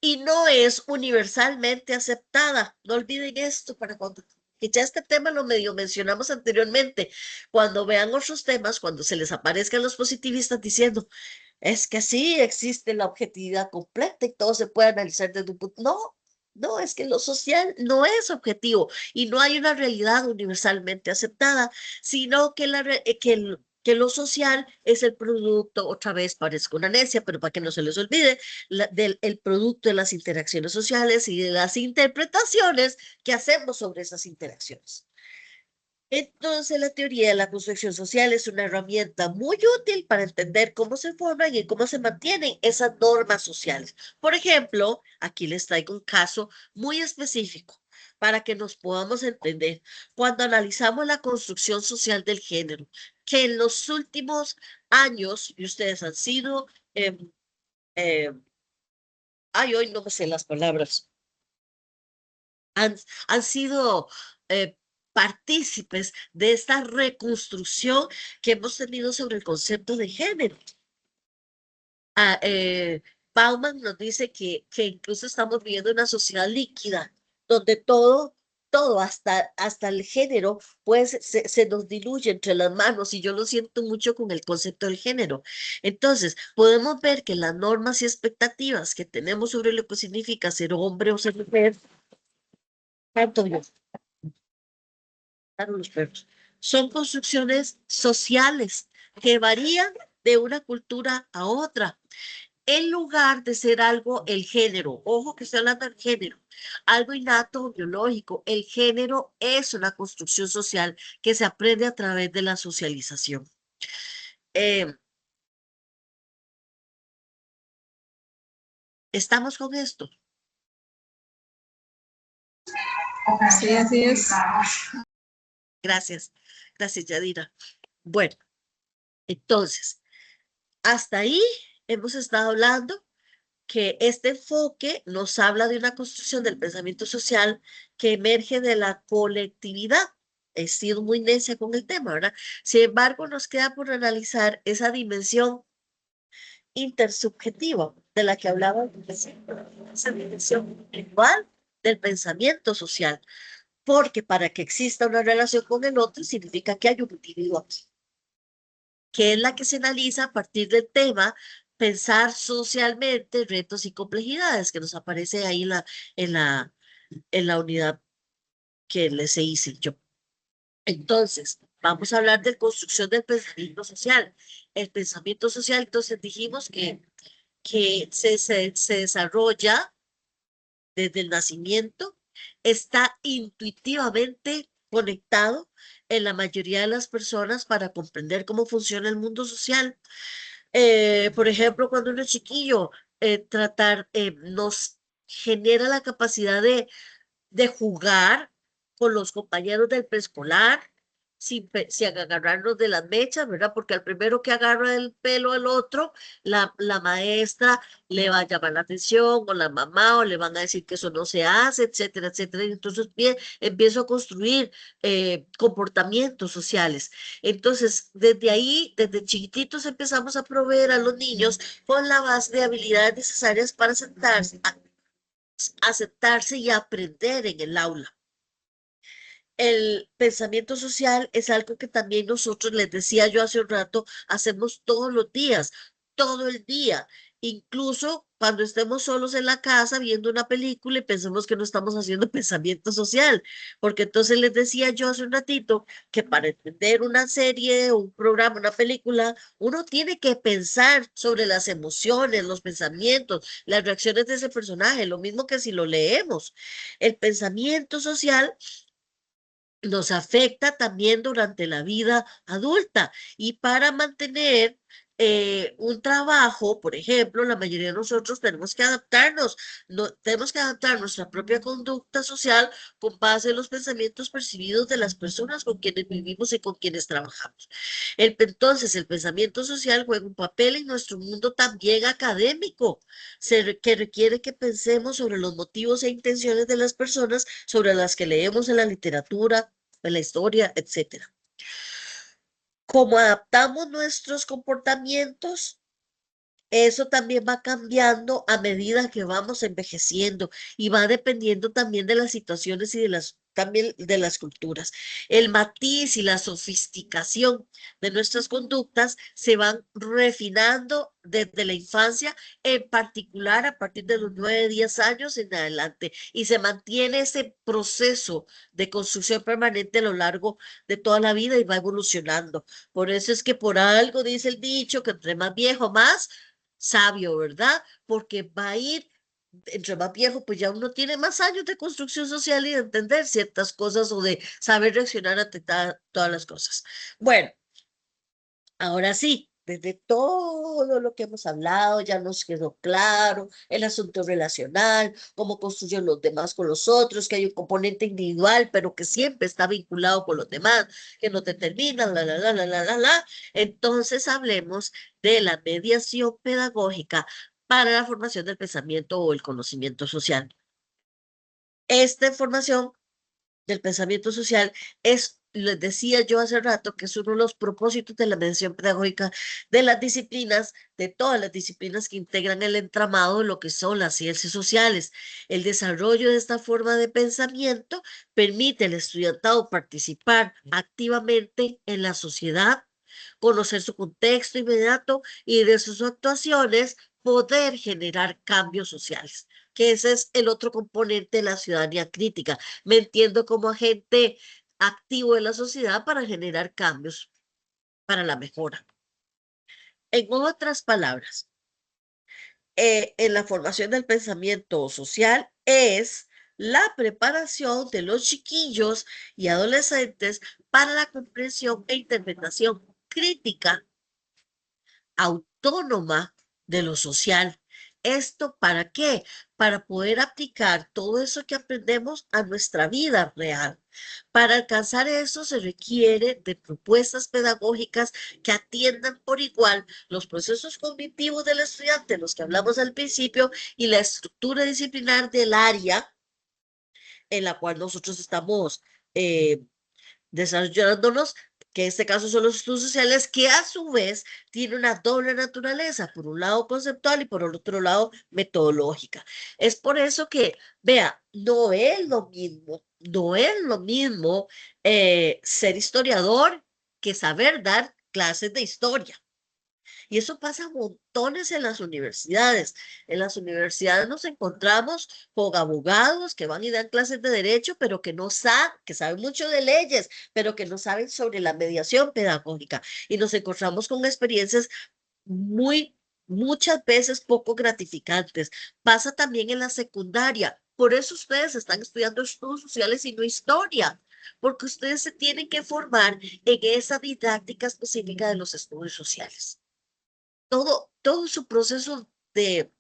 y no es universalmente aceptada. No olviden esto para cuando que ya este tema lo medio mencionamos anteriormente. Cuando vean otros temas, cuando se les aparezcan los positivistas diciendo, es que sí existe la objetividad completa y todo se puede analizar desde un punto. No, no, es que lo social no es objetivo y no hay una realidad universalmente aceptada, sino que, que lo social es el producto, otra vez parezco una necia, pero para que no se les olvide, el producto de las interacciones sociales y de las interpretaciones que hacemos sobre esas interacciones. Entonces, la teoría de la construcción social es una herramienta muy útil para entender cómo se forman y cómo se mantienen esas normas sociales. Por ejemplo, aquí les traigo un caso muy específico para que nos podamos entender. Cuando analizamos la construcción social del género, que en los últimos años, y ustedes han sido, eh, hoy no me sé las palabras, han sido partícipes de esta reconstrucción que hemos tenido sobre el concepto de género. Ah, Bauman nos dice que incluso estamos viviendo una sociedad líquida, donde todo hasta el género, pues se nos diluye entre las manos, y yo lo siento mucho con el concepto del género. Entonces, podemos ver que las normas y expectativas que tenemos sobre lo que significa ser hombre o ser mujer, tanto yo, los perros. Son construcciones sociales que varían de una cultura a otra. En lugar de ser algo, el género, ojo que estoy hablando del género, algo innato, biológico, el género es una construcción social que se aprende a través de la socialización. ¿Estamos con esto? Sí, así es. Gracias, gracias, Yadira. Bueno, entonces, hasta ahí hemos estado hablando que este enfoque nos habla de una construcción del pensamiento social que emerge de la colectividad. He sido muy necia con el tema, ¿verdad? Sin embargo, nos queda por analizar esa dimensión intersubjetiva de la que hablaba, esa dimensión individual del pensamiento social, porque para que exista una relación con el otro significa que hay un individuo aquí, que es la que se analiza a partir del tema pensar socialmente retos y complejidades que nos aparece ahí en la, en la unidad que les hice yo. Entonces, vamos a hablar de construcción del pensamiento social. El pensamiento social, entonces dijimos que se desarrolla desde el nacimiento, está intuitivamente conectado en la mayoría de las personas para comprender cómo funciona el mundo social. Por ejemplo, cuando uno es chiquillo, nos genera la capacidad de jugar con los compañeros del preescolar, sin agarrarnos de las mechas, ¿verdad? Porque al primero que agarra el pelo al otro, la maestra le va a llamar la atención, o la mamá, o le van a decir que eso no se hace, etcétera, etcétera. Y entonces empiezo a construir comportamientos sociales. Entonces, desde ahí, desde chiquititos empezamos a proveer a los niños con la base de habilidades necesarias para aceptarse y aprender en el aula. El pensamiento social es algo que también nosotros, les decía yo hace un rato, hacemos todos los días, todo el día. incluso cuando estemos solos en la casa viendo una película y pensemos que no estamos haciendo pensamiento social, porque entonces les decía yo hace un ratito que para entender una serie, un programa, una película, uno tiene que pensar sobre las emociones, los pensamientos, las reacciones de ese personaje, lo mismo que si lo leemos. El pensamiento social nos afecta también durante la vida adulta y para mantener un trabajo, por ejemplo, la mayoría de nosotros tenemos que adaptarnos, tenemos que adaptar nuestra propia conducta social con base en los pensamientos percibidos de las personas con quienes vivimos y con quienes trabajamos. Entonces, el pensamiento social juega un papel en nuestro mundo también académico, que requiere que pensemos sobre los motivos e intenciones de las personas sobre las que leemos en la literatura, en la historia, etcétera. Cómo adaptamos nuestros comportamientos, eso también va cambiando a medida que vamos envejeciendo y va dependiendo también de las situaciones y también de las culturas. El matiz y la sofisticación de nuestras conductas se van refinando desde la infancia, en particular a partir de los 9, 10 años en adelante, y se mantiene ese proceso de construcción permanente a lo largo de toda la vida y va evolucionando. Por eso es que por algo dice el dicho que entre más viejo, más sabio, ¿verdad? Porque va a ir, entre más viejo, pues ya uno tiene más años de construcción social y de entender ciertas cosas o de saber reaccionar ante todas las cosas. Bueno, ahora sí, desde todo lo que hemos hablado, ya nos quedó claro el asunto relacional, cómo construyen los demás con los otros, que hay un componente individual, pero que siempre está vinculado con los demás, que no te terminan, la. Entonces hablemos de la mediación pedagógica para la formación del pensamiento o el conocimiento social. Esta formación del pensamiento social es, les decía yo hace rato, que es uno de los propósitos de la mediación pedagógica de las disciplinas, de todas las disciplinas que integran el entramado de lo que son las ciencias sociales. El desarrollo de esta forma de pensamiento permite al estudiantado participar activamente en la sociedad, conocer su contexto inmediato y de sus actuaciones poder generar cambios sociales, que ese es el otro componente de la ciudadanía crítica. Me entiendo como agente activo de la sociedad para generar cambios para la mejora. En otras palabras, en la formación del pensamiento social es la preparación de los chiquillos y adolescentes para la comprensión e interpretación crítica autónoma de lo social. ¿Esto para qué? Para poder aplicar todo eso que aprendemos a nuestra vida real. Para alcanzar eso se requiere de propuestas pedagógicas que atiendan por igual los procesos cognitivos del estudiante, los que hablamos al principio, y la estructura disciplinar del área en la cual nosotros estamos desarrollándonos, que en este caso son los estudios sociales, que a su vez tiene una doble naturaleza, por un lado conceptual y por el otro lado metodológica. Es por eso que, vea, no es lo mismo, no es lo mismo ser historiador que saber dar clases de historia. Y eso pasa montones en las universidades. En las universidades nos encontramos con abogados que van y dan clases de derecho, pero que no saben, que saben mucho de leyes, pero que no saben sobre la mediación pedagógica. Y nos encontramos con experiencias muchas veces poco gratificantes. Pasa también en la secundaria. Por eso ustedes están estudiando estudios sociales y no historia, porque ustedes se tienen que formar en esa didáctica específica de los estudios sociales. Todo su proceso de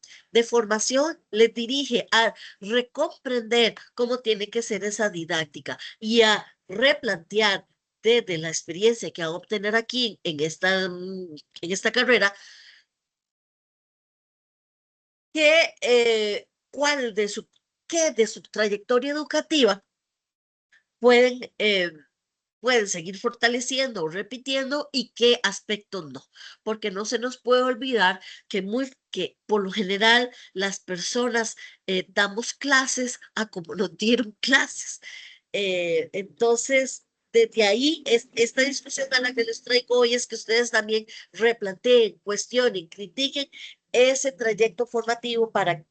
formación les dirige a recomprender cómo tiene que ser esa didáctica y a replantear desde la experiencia que van a obtener aquí en esta carrera, qué de su trayectoria educativa pueden pueden seguir fortaleciendo o repitiendo y qué aspectos no, porque no se nos puede olvidar que por lo general las personas damos clases a como nos dieron clases. Entonces, desde ahí, esta discusión a la que les traigo hoy es que ustedes también replanteen, cuestionen, critiquen ese trayecto formativo para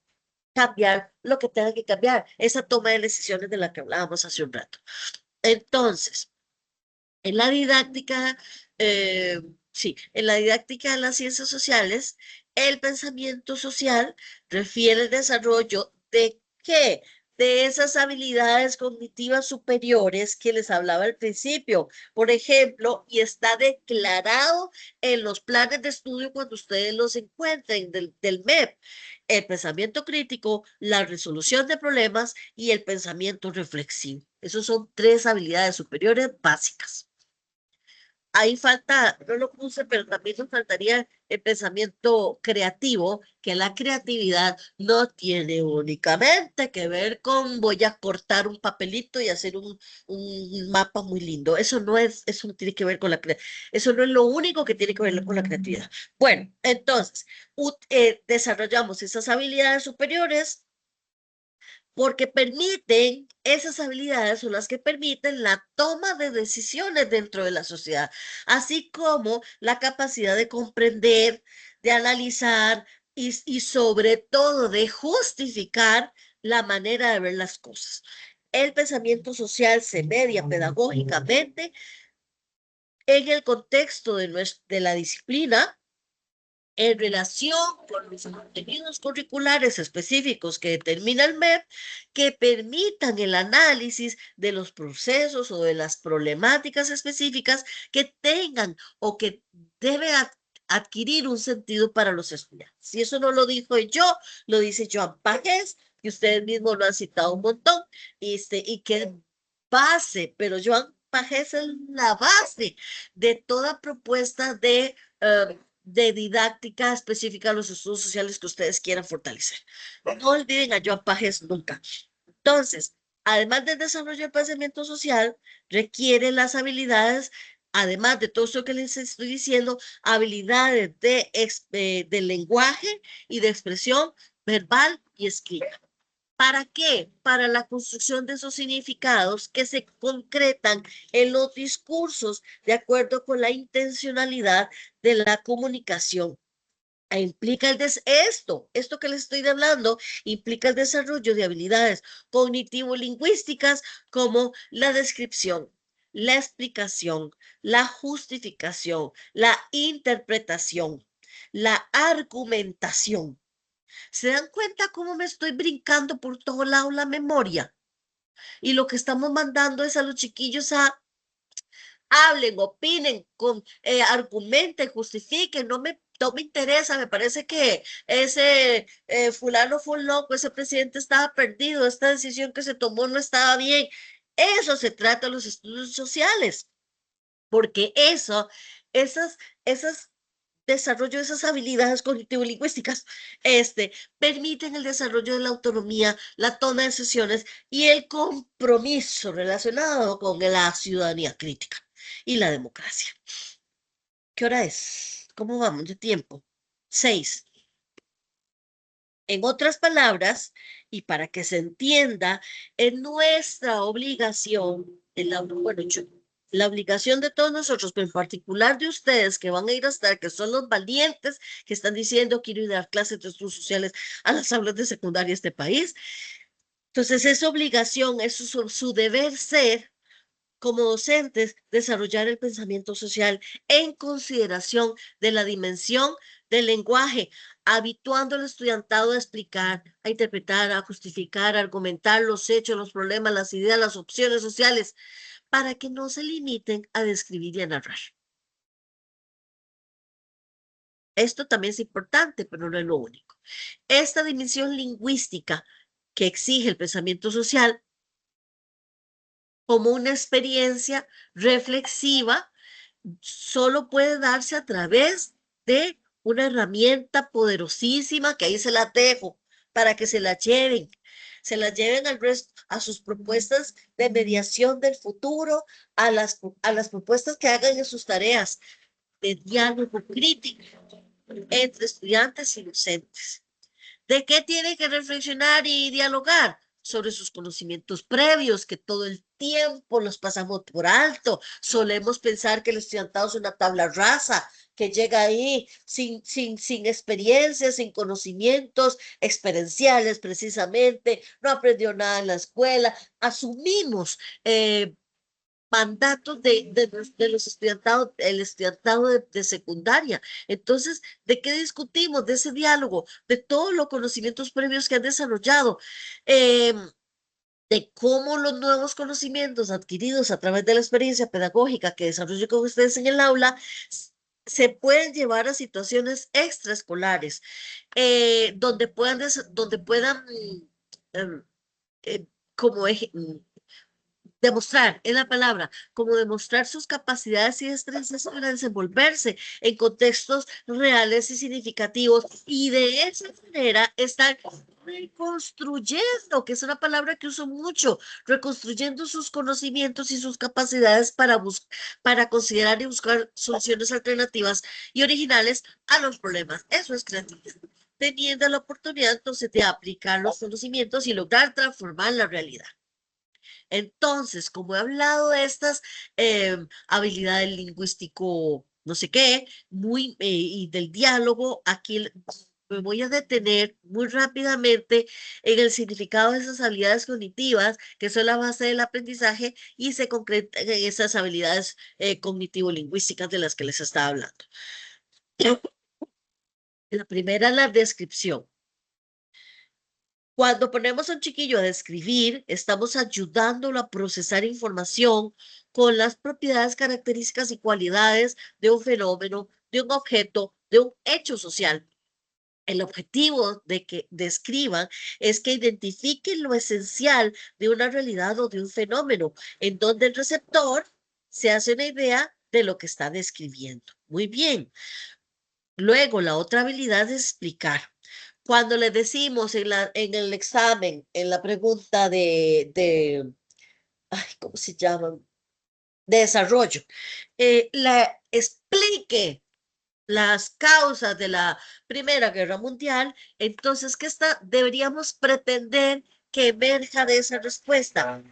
cambiar lo que tenga que cambiar, esa toma de decisiones de la que hablábamos hace un rato. Entonces, en la didáctica, sí, en la didáctica de las ciencias sociales, el pensamiento social refiere al desarrollo de ¿qué? De esas habilidades cognitivas superiores que les hablaba al principio. Por ejemplo, y está declarado en los planes de estudio cuando ustedes los encuentren del MEP, el pensamiento crítico, la resolución de problemas y el pensamiento reflexivo. Esos son 3 habilidades superiores básicas. Ahí falta, no lo puse, pero también nos faltaría el pensamiento creativo, que la creatividad no tiene únicamente que ver con voy a cortar un papelito y hacer un mapa muy lindo. Eso no tiene que ver con eso no es lo único que tiene que ver con la creatividad. Bueno, entonces, desarrollamos esas habilidades superiores porque permiten, esas habilidades son las que permiten la toma de decisiones dentro de la sociedad, así como la capacidad de comprender, de analizar y sobre todo de justificar la manera de ver las cosas. El pensamiento social se media pedagógicamente en el contexto de la disciplina en relación con los contenidos curriculares específicos que determina el MEP, que permitan el análisis de los procesos o de las problemáticas específicas que tengan o que deben adquirir un sentido para los estudiantes. Y eso no lo dijo yo, lo dice Joan Pagés, que ustedes mismos lo han citado un montón, y que base, pero Joan Pagés es la base de toda propuesta de didáctica específica a los estudios sociales que ustedes quieran fortalecer. No olviden a Joan Pajes nunca. Entonces, además del desarrollo del pensamiento social, requiere las habilidades, además de todo esto que les estoy diciendo, habilidades de lenguaje y de expresión verbal y escrita. ¿Para qué? Para la construcción de esos significados que se concretan en los discursos de acuerdo con la intencionalidad de la comunicación. Implica esto que les estoy hablando, implica el desarrollo de habilidades cognitivo-lingüísticas como la descripción, la explicación, la justificación, la interpretación, la argumentación. ¿Se dan cuenta cómo me estoy brincando por todo lado la memoria? Y lo que estamos mandando es a los chiquillos a hablen, opinen, argumenten, justifiquen, no me interesa, me parece que ese fulano fue un loco, ese presidente estaba perdido, esta decisión que se tomó no estaba bien. Eso se trata de los estudios sociales, porque esas desarrollo de esas habilidades cognitivo-lingüísticas, permiten el desarrollo de la autonomía, la toma de decisiones y el compromiso relacionado con la ciudadanía crítica y la democracia. ¿Qué hora es? ¿Cómo vamos de tiempo? 6. En otras palabras, y para que se entienda, es nuestra obligación, la obligación de todos nosotros, pero en particular de ustedes que van a ir a estar, que son los valientes que están diciendo quiero ir a dar clases de estudios sociales a las aulas de secundaria de este país. Entonces, es obligación, es su deber ser como docentes, desarrollar el pensamiento social en consideración de la dimensión del lenguaje, habituando al estudiantado a explicar, a interpretar, a justificar, a argumentar los hechos, los problemas, las ideas, las opciones sociales, para que no se limiten a describir y a narrar. Esto también es importante, pero no es lo único. Esta dimensión lingüística que exige el pensamiento social como una experiencia reflexiva, solo puede darse a través de una herramienta poderosísima que ahí se la dejo para que se la lleven al resto, a sus propuestas de mediación del futuro, a las propuestas que hagan en sus tareas de diálogo crítico entre estudiantes y docentes. ¿De qué tienen que reflexionar y dialogar? Sobre sus conocimientos previos, que todo el tiempo los pasamos por alto. Solemos pensar que el estudiantado es una tabla rasa. que llega ahí sin experiencia, sin conocimientos experienciales precisamente, no aprendió nada en la escuela, asumimos mandatos de los estudiantados, el estudiantado de secundaria. Entonces, ¿de qué discutimos? De ese diálogo, de todos los conocimientos previos que han desarrollado. De cómo los nuevos conocimientos adquiridos a través de la experiencia pedagógica que desarrollo con ustedes en el aula se pueden llevar a situaciones extraescolares, donde puedan em, como demostrar, es la palabra, como demostrar sus capacidades y destrezas para desenvolverse en contextos reales y significativos, y de esa manera están reconstruyendo, que es una palabra que uso mucho, reconstruyendo sus conocimientos y sus capacidades para considerar y buscar soluciones alternativas y originales a los problemas. Eso es creatividad, teniendo la oportunidad entonces de aplicar los conocimientos y lograr transformar la realidad. Entonces, como he hablado de estas habilidades lingüístico, no sé qué, y del diálogo, aquí me voy a detener muy rápidamente en el significado de esas habilidades cognitivas, que son la base del aprendizaje y se concretan en esas habilidades cognitivo-lingüísticas de las que les estaba hablando. La primera es la descripción. Cuando ponemos a un chiquillo a describir, estamos ayudándolo a procesar información con las propiedades, características y cualidades de un fenómeno, de un objeto, de un hecho social. El objetivo de que describan es que identifiquen lo esencial de una realidad o de un fenómeno, en donde el receptor se hace una idea de lo que está describiendo. Muy bien. Luego, la otra habilidad es explicar. Cuando le decimos en el examen, en la pregunta ay, ¿cómo se llama? De desarrollo, la explique las causas de la Primera Guerra Mundial, entonces, deberíamos pretender que emerja de esa respuesta?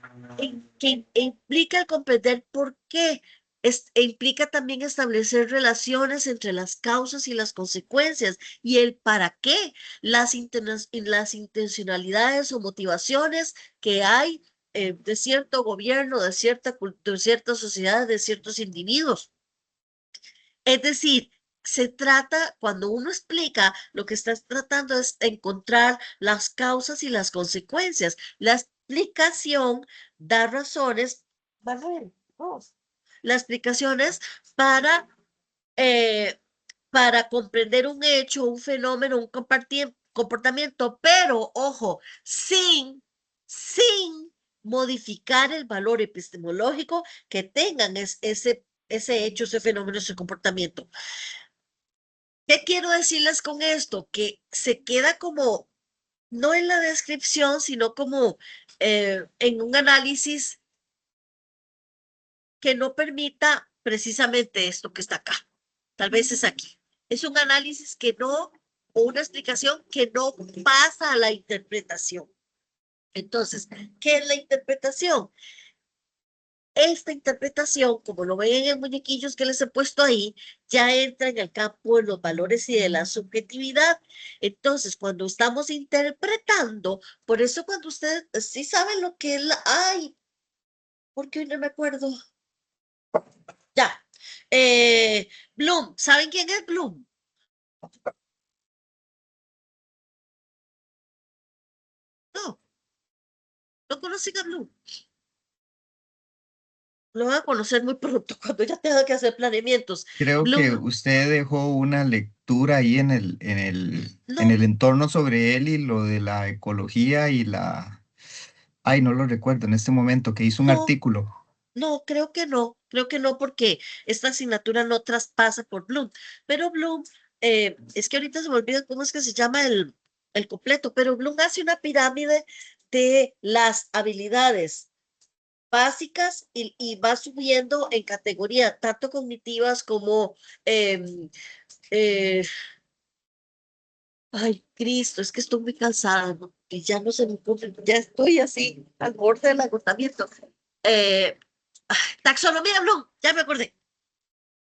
Que implica el comprender por qué, implica también establecer relaciones entre las causas y las consecuencias y el para qué, las intencionalidades o motivaciones que hay de cierto gobierno, de cierta sociedad, de ciertos individuos. Es decir, cuando uno explica, lo que está tratando es encontrar las causas y las consecuencias. La explicación da razones, Manuel, la explicación es eh, para comprender un hecho, un fenómeno, un comportamiento, pero ojo, sin modificar el valor epistemológico que tengan ese hecho, ese fenómeno, ese comportamiento. ¿Qué quiero decirles con esto? Que se queda como, no en la descripción, sino como en un análisis que no permita precisamente esto que está acá. Tal vez es aquí. Es un análisis o una explicación que no pasa a la interpretación. Entonces, ¿qué es la interpretación? Esta interpretación, como lo ven en muñequillos que les he puesto ahí, ya entra en el campo de los valores y de la subjetividad. Entonces, cuando estamos interpretando, por eso cuando ustedes sí saben lo que es ay, porque hoy no me acuerdo. Ya. Bloom, ¿saben quién es Bloom? No conocen a Bloom. Lo van a conocer muy pronto cuando ya tenga que hacer planeamientos. Creo que Bloom, usted dejó una lectura ahí no, en el entorno sobre él y lo de la ecología y ay, no lo recuerdo en este momento, que hizo un no, artículo. no, creo que no, porque esta asignatura no traspasa por Bloom, pero Bloom, es que ahorita se me olvida cómo es que se llama el completo, pero Bloom hace una pirámide de las habilidades básicas y va subiendo en categoría, tanto cognitivas como, em, eh, ay, Cristo, es que estoy muy cansada, ¿no? Y ya no se me ocurre, ya estoy así al borde del agotamiento. Eh, Taxonomía Bloom, ya me acordé.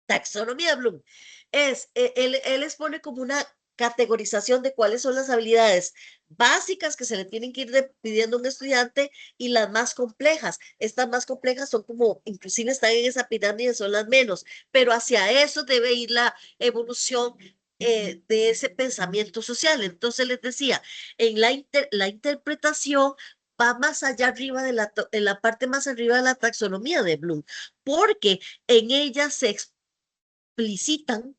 Taxonomía Bloom. él expone como una categorización de cuáles son las habilidades básicas que se le tienen que ir pidiendo a un estudiante y las más complejas. Estas más complejas son como, inclusive están en esa pirámide, son las menos, pero hacia eso debe ir la evolución de ese pensamiento social. Entonces les decía, en la interpretación va más allá arriba en la parte más arriba de la taxonomía de Bloom, porque en ella se explicitan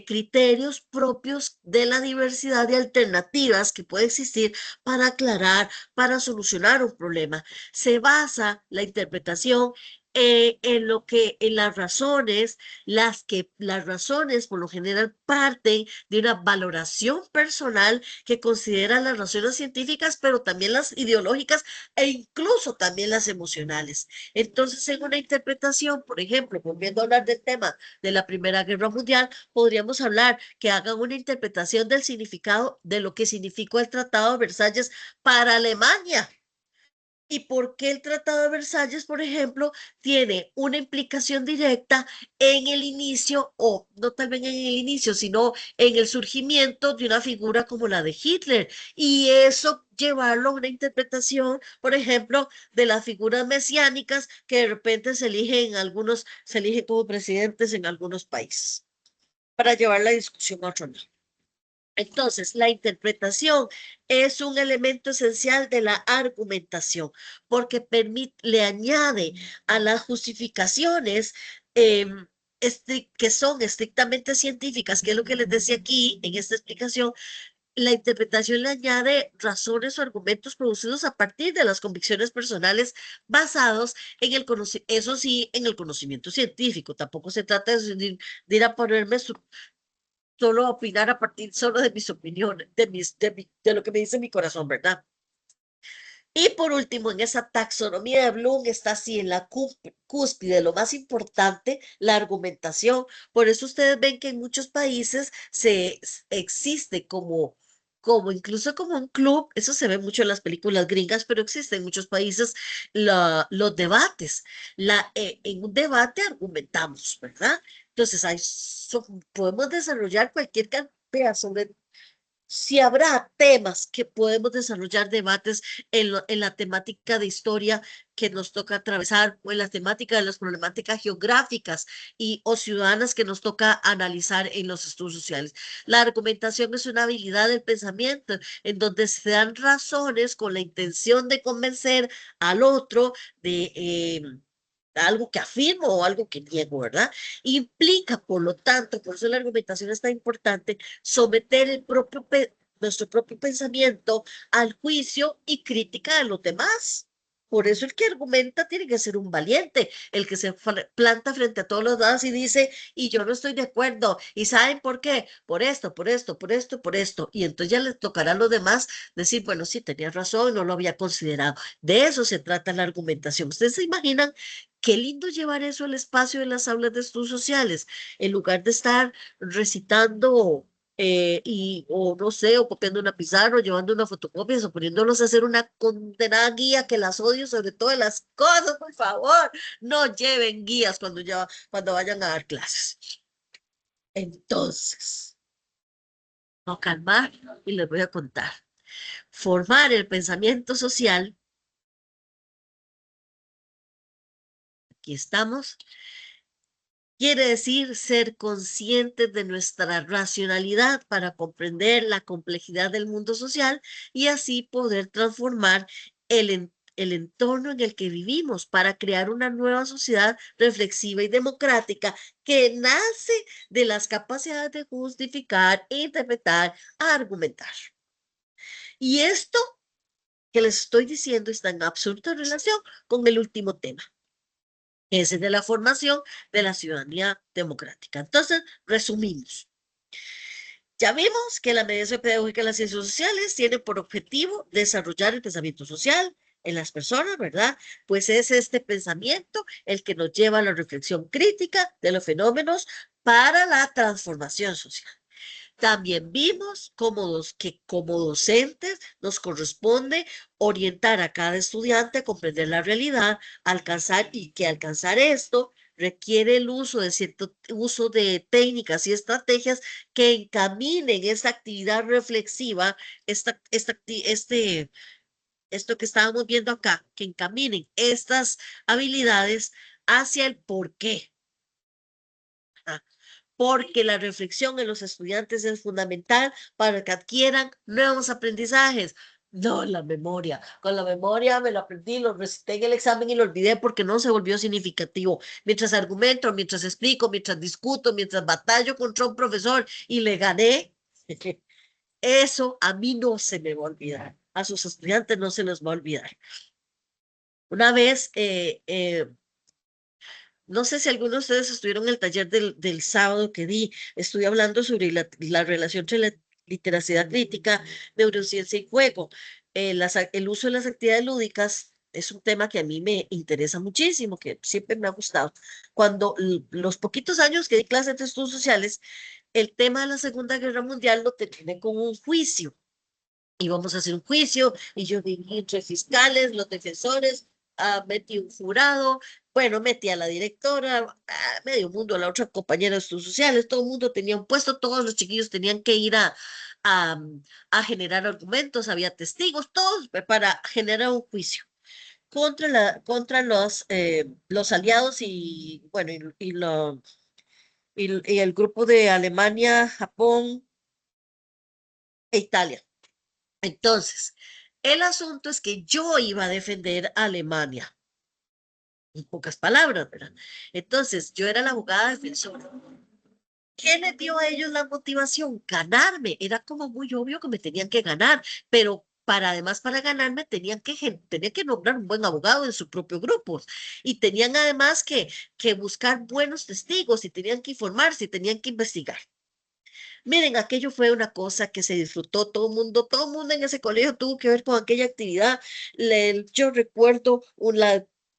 criterios propios de la diversidad de alternativas que puede existir para aclarar, para solucionar un problema. Se basa la interpretación en lo que, en las razones por lo general parten de una valoración personal que considera las razones científicas, pero también las ideológicas e incluso también las emocionales. Entonces, en una interpretación, por ejemplo, volviendo a hablar del tema de la Primera Guerra Mundial, podríamos hablar que hagan una interpretación del significado de lo que significó el Tratado de Versalles para Alemania. ¿Y por qué el Tratado de Versalles, por ejemplo, tiene una implicación directa en el inicio, o no tal vez en el inicio, sino en el surgimiento de una figura como la de Hitler? Y eso llevarlo a una interpretación, por ejemplo, de las figuras mesiánicas que de repente se eligen como presidentes en algunos países, para llevar la discusión a otro lado. Entonces, la interpretación es un elemento esencial de la argumentación porque le añade a las justificaciones que son estrictamente científicas, que es lo que les decía aquí en esta explicación. La interpretación le añade razones o argumentos producidos a partir de las convicciones personales basados en eso sí, en el conocimiento científico. Tampoco se trata de ir a ponerme solo opinar a partir solo de mis opiniones, de lo que me dice mi corazón, ¿verdad? Y por último, en esa taxonomía de Bloom está así en la cúspide, lo más importante, la argumentación. Por eso ustedes ven que en muchos países existe como incluso como un club, eso se ve mucho en las películas gringas, pero existe en muchos países los debates. En un debate argumentamos, ¿verdad? Entonces, podemos desarrollar cualquier cantidad sobre si habrá temas que podemos desarrollar debates en la temática de historia que nos toca atravesar o en la temática de las problemáticas geográficas o ciudadanas que nos toca analizar en los estudios sociales. La argumentación es una habilidad del pensamiento en donde se dan razones con la intención de convencer al otro de algo que afirmo o algo que niego, ¿verdad? Implica, por lo tanto, por eso la argumentación es tan importante, someter nuestro propio pensamiento al juicio y crítica de los demás. Por eso el que argumenta tiene que ser un valiente, el que se planta frente a todos los demás y dice, y yo no estoy de acuerdo, ¿y saben por qué? Por esto, por esto, por esto, por esto. Y entonces ya les tocará a los demás decir, bueno, sí, tenías razón, no lo había considerado. De eso se trata la argumentación. ¿Ustedes se imaginan qué lindo llevar eso al espacio de las aulas de estudios sociales, en lugar de estar recitando o no sé, o copiando una pizarra, o llevando una fotocopia, o poniéndolos a hacer una condenada guía que las odio sobre todas las cosas, por favor, no lleven guías cuando vayan a dar clases. Entonces, no calmar y les voy a contar. Formar el pensamiento social, aquí estamos, quiere decir ser conscientes de nuestra racionalidad para comprender la complejidad del mundo social y así poder transformar el entorno en el que vivimos para crear una nueva sociedad reflexiva y democrática que nace de las capacidades de justificar, interpretar, argumentar. Y esto que les estoy diciendo está en absoluta relación con el último tema. Ese es de la formación de la ciudadanía democrática. Entonces, resumimos. Ya vimos que la mediación pedagógica de las ciencias sociales tiene por objetivo desarrollar el pensamiento social en las personas, ¿verdad? Pues es este pensamiento el que nos lleva a la reflexión crítica de los fenómenos para la transformación social. También vimos que como docentes nos corresponde orientar a cada estudiante a comprender la realidad, alcanzar esto requiere el uso de cierto uso de técnicas y estrategias que encaminen esta actividad reflexiva, esto que estábamos viendo acá, que encaminen estas habilidades hacia el por qué. Porque la reflexión en los estudiantes es fundamental para que adquieran nuevos aprendizajes. No la memoria. Con la memoria me lo aprendí, lo recité en el examen y lo olvidé porque no se volvió significativo. Mientras argumento, mientras explico, mientras discuto, mientras batallo contra un profesor y le gané, eso a mí no se me va a olvidar. A sus estudiantes no se les va a olvidar. Una vez, no sé si algunos de ustedes estuvieron en el taller del sábado que di, estuve hablando sobre la relación entre la literacidad crítica, neurociencia y juego. El uso de las actividades lúdicas es un tema que a mí me interesa muchísimo, que siempre me ha gustado. Cuando los poquitos años que di clases de estudios sociales, el tema de la Segunda Guerra Mundial lo terminé con un juicio. Íbamos a hacer un juicio y yo dividí entre fiscales, los defensores, metí un jurado, bueno, metí a la directora, medio mundo, a la otra compañera de estudios sociales, todo el mundo tenía un puesto, todos los chiquillos tenían que ir a, a generar argumentos, había testigos, todos para generar un juicio contra los aliados y, bueno, y el grupo de Alemania, Japón e Italia. Entonces, el asunto es que yo iba a defender a Alemania, en pocas palabras, ¿verdad? Entonces, yo era la abogada defensora. ¿Qué les dio a ellos la motivación? Ganarme. Era como muy obvio que me tenían que ganar, pero además para ganarme tenían que nombrar un buen abogado en su propio grupo y tenían además que buscar buenos testigos y tenían que informarse y tenían que investigar. Miren, aquello fue una cosa que se disfrutó todo el mundo en ese colegio tuvo que ver con aquella actividad. Yo recuerdo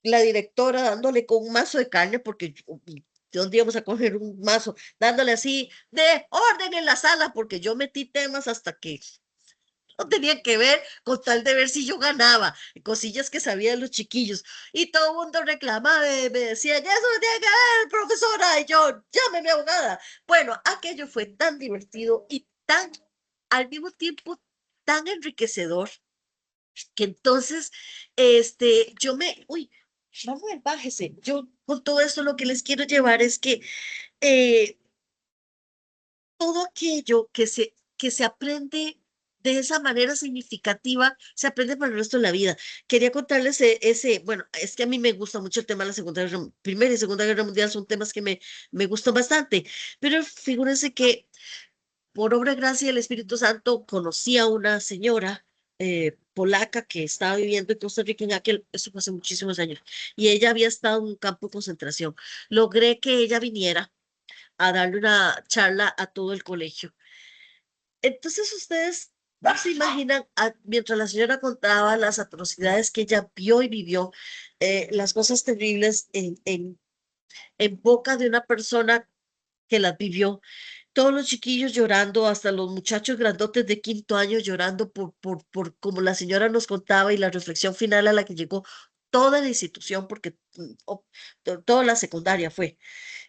la directora dándole con un mazo de carne, porque ¿de dónde íbamos a coger un mazo? Dándole así de orden en la sala, porque yo metí temas hasta que no tenía que ver con tal de ver si yo ganaba, cosillas que sabían los chiquillos. Y todo el mundo reclamaba, me decía, ya eso me tiene que ver, profesora, y yo, llámeme abogada. Bueno, aquello fue tan divertido y tan, al mismo tiempo, tan enriquecedor, que entonces, Manuel, bájese. Yo con todo esto lo que les quiero llevar es que eh, todo aquello que se aprende de esa manera significativa, se aprende para el resto de la vida. Quería contarles bueno, es que a mí me gusta mucho el tema de Primera y Segunda Guerra Mundial, son temas que me gustan bastante, pero figúrense que por obra y gracia del Espíritu Santo conocí a una señora polaca que estaba viviendo en Costa Rica eso fue hace muchísimos años, y ella había estado en un campo de concentración. Logré que ella viniera a darle una charla a todo el colegio. Entonces ustedes no se imaginan, mientras la señora contaba las atrocidades que ella vio y vivió, las cosas terribles en boca de una persona que las vivió, todos los chiquillos llorando, hasta los muchachos grandotes de quinto año llorando por como la señora nos contaba y la reflexión final a la que llegó toda la institución, porque toda la secundaria fue.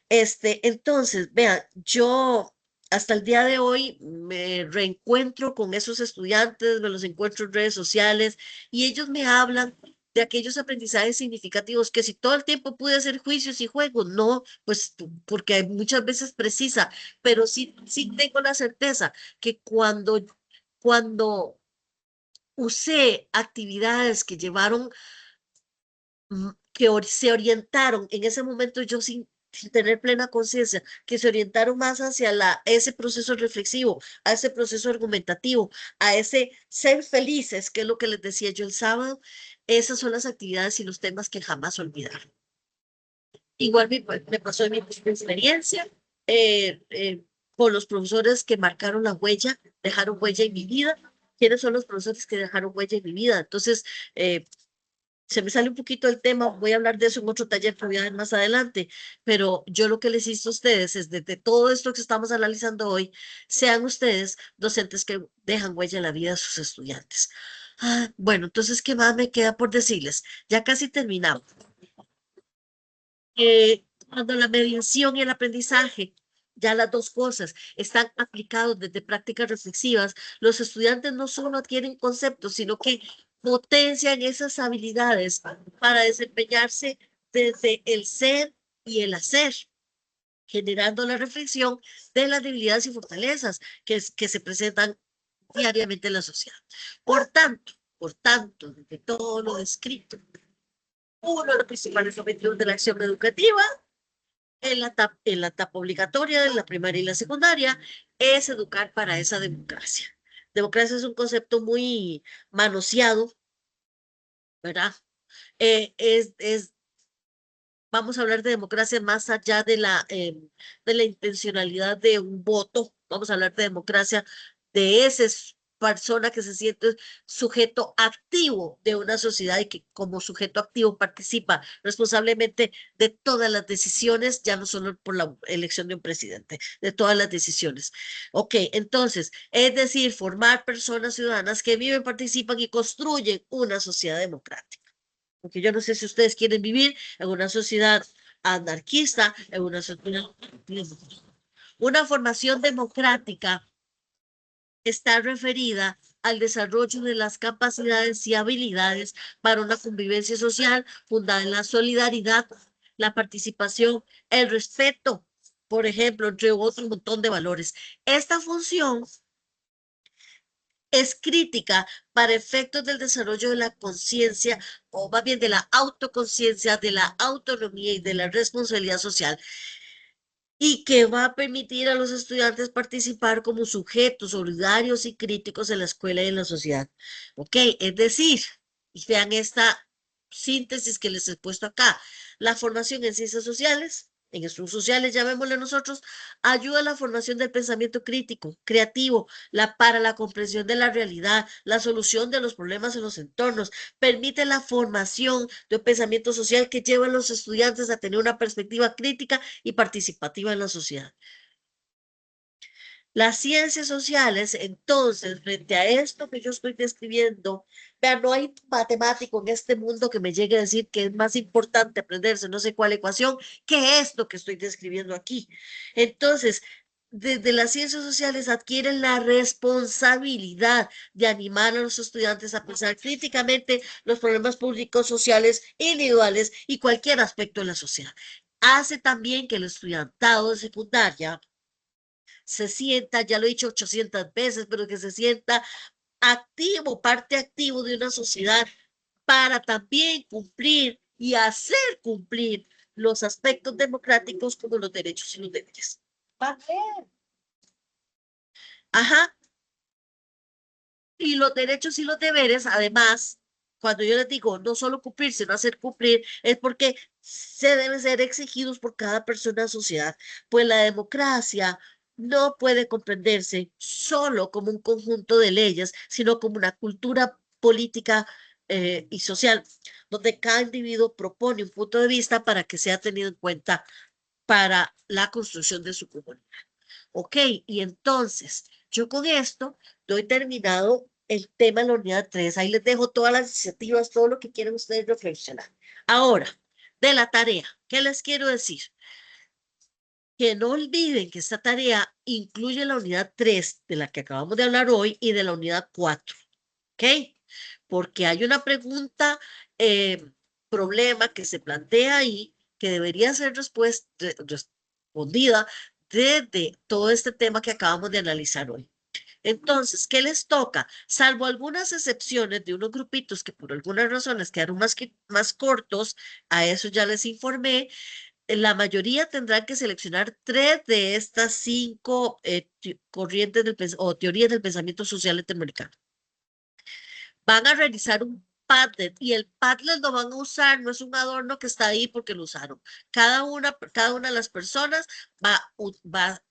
Entonces, vean, yo hasta el día de hoy me reencuentro con esos estudiantes, me los encuentro en redes sociales y ellos me hablan de aquellos aprendizajes significativos que si todo el tiempo pude hacer juicios y juegos, no, pues porque muchas veces precisa, pero sí tengo la certeza que cuando usé actividades que llevaron se orientaron en ese momento yo sin tener plena conciencia, que se orientaron más hacia ese proceso reflexivo, a ese proceso argumentativo, a ese ser felices, que es lo que les decía yo el sábado. Esas son las actividades y los temas que jamás olvidaron. Igual me pasó en mi experiencia con los profesores que marcaron la huella, dejaron huella en mi vida. ¿Quiénes son los profesores que dejaron huella en mi vida? Entonces, se me sale un poquito el tema, voy a hablar de eso en otro taller que voy a dar más adelante, pero yo lo que les insto a ustedes es desde todo esto que estamos analizando hoy, sean ustedes docentes que dejan huella en la vida de sus estudiantes. Bueno, entonces, ¿qué más me queda por decirles? Ya casi terminamos. Cuando la mediación y el aprendizaje, ya las dos cosas, están aplicados desde prácticas reflexivas, los estudiantes no solo adquieren conceptos, sino que potencian esas habilidades para desempeñarse desde el ser y el hacer, generando la reflexión de las debilidades y fortalezas que se presentan diariamente en la sociedad. Por tanto, de todo lo descrito, uno de los principales objetivos de la acción educativa en la etapa obligatoria de la primaria y la secundaria es educar para esa democracia. Democracia es un concepto muy manoseado, ¿verdad? Vamos a hablar de democracia más allá de la intencionalidad de un voto. Vamos a hablar de democracia de esa persona que se siente sujeto activo de una sociedad y que como sujeto activo participa responsablemente de todas las decisiones, ya no solo por la elección de un presidente, de todas las decisiones. Ok, entonces, es decir, formar personas ciudadanas que viven, participan y construyen una sociedad democrática. Porque yo no sé si ustedes quieren vivir en una sociedad anarquista, en una sociedad... Una formación democrática está referida al desarrollo de las capacidades y habilidades para una convivencia social fundada en la solidaridad, la participación, el respeto, por ejemplo, entre otro montón de valores. Esta función es crítica para efectos del desarrollo de la conciencia, o más bien de la autoconciencia, de la autonomía y de la responsabilidad social, y que va a permitir a los estudiantes participar como sujetos solidarios y críticos en la escuela y en la sociedad. Ok, es decir, y vean esta síntesis que les he puesto acá, la formación en ciencias sociales, en estudios sociales, llamémosle nosotros, ayuda a la formación del pensamiento crítico, creativo, para la comprensión de la realidad, la solución de los problemas en los entornos, permite la formación de un pensamiento social que lleva a los estudiantes a tener una perspectiva crítica y participativa en la sociedad. Las ciencias sociales, entonces, frente a esto que yo estoy describiendo, vean, no hay matemático en este mundo que me llegue a decir que es más importante aprenderse no sé cuál ecuación que esto que estoy describiendo aquí. Entonces, desde las ciencias sociales adquieren la responsabilidad de animar a los estudiantes a pensar críticamente los problemas públicos, sociales, individuales y cualquier aspecto de la sociedad. Hace también que el estudiantado de secundaria se sienta, ya lo he dicho 800 veces, pero que se sienta activo, parte activo de una sociedad para también cumplir y hacer cumplir los aspectos democráticos como los derechos y los deberes. Ajá. Y los derechos y los deberes, además, cuando yo les digo no solo cumplir, sino hacer cumplir, es porque se deben ser exigidos por cada persona de la sociedad. Pues la democracia no puede comprenderse solo como un conjunto de leyes, sino como una cultura política y social, donde cada individuo propone un punto de vista para que sea tenido en cuenta para la construcción de su comunidad. Ok, y entonces yo con esto doy terminado el tema de la unidad 3. Ahí les dejo todas las iniciativas, todo lo que quieran ustedes reflexionar. Ahora, de la tarea, ¿qué les quiero decir? Que no olviden que esta tarea incluye la unidad 3 de la que acabamos de hablar hoy y de la unidad 4. ¿Ok? Porque hay una pregunta, problema que se plantea ahí que debería ser respondida desde todo este tema que acabamos de analizar hoy. Entonces, ¿qué les toca? Salvo algunas excepciones de unos grupitos que por algunas razones quedaron más cortos, a eso ya les informé, la mayoría tendrán que seleccionar 3 de estas 5 corrientes o teorías del pensamiento social latinoamericano. Van a realizar un Padlet y el Padlet lo van a usar, no es un adorno que está ahí porque lo usaron. Cada una de las personas va a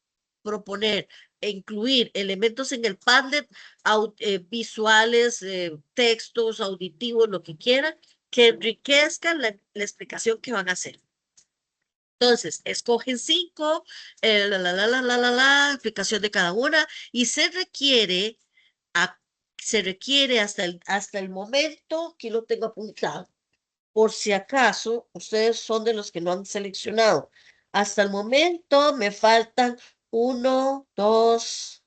proponer e incluir elementos en el Padlet, visuales, textos, auditivos, lo que quieran, que enriquezcan la explicación que van a hacer. Entonces, escogen 5, explicación de cada una, y se requiere hasta el momento, aquí lo tengo apuntado, por si acaso ustedes son de los que no han seleccionado. Hasta el momento me faltan 1, 2.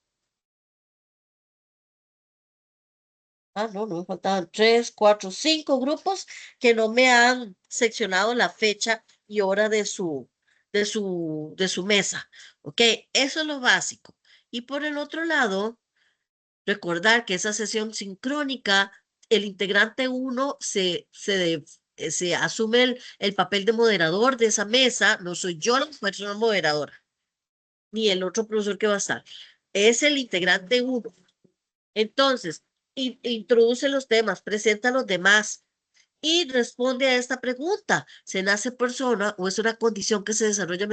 No me faltaban 3, 4, 5 grupos que no me han seccionado la fecha y hora de su mesa. ¿Ok? Eso es lo básico. Y por el otro lado, recordar que esa sesión sincrónica, el integrante 1 se asume el papel de moderador de esa mesa. No soy yo la persona moderadora, ni el otro profesor que va a estar. Es el integrante 1. Entonces, introduce los temas, presenta a los demás y responde a esta pregunta. ¿Se nace persona o es una condición que se desarrolla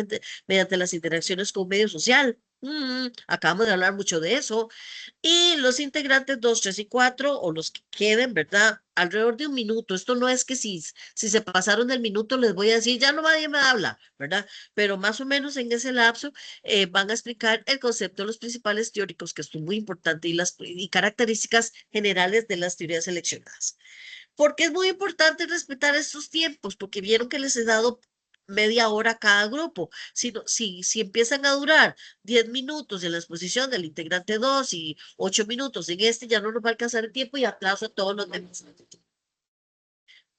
mediante las interacciones con medio social? Acabamos de hablar mucho de eso. Y los integrantes 2, 3 y 4, o los que queden, ¿verdad? Alrededor de un minuto. Esto no es que si se pasaron del minuto les voy a decir, ya no nadie me habla, ¿verdad? Pero más o menos en ese lapso van a explicar el concepto de los principales teóricos, que esto es muy importante, y características generales de las teorías seleccionadas. Porque es muy importante respetar estos tiempos, porque vieron que les he dado media hora a cada grupo. Si empiezan a durar 10 minutos en la exposición del integrante 2 y 8 minutos en este, ya no nos va a alcanzar el tiempo y aplazo a todos los demás.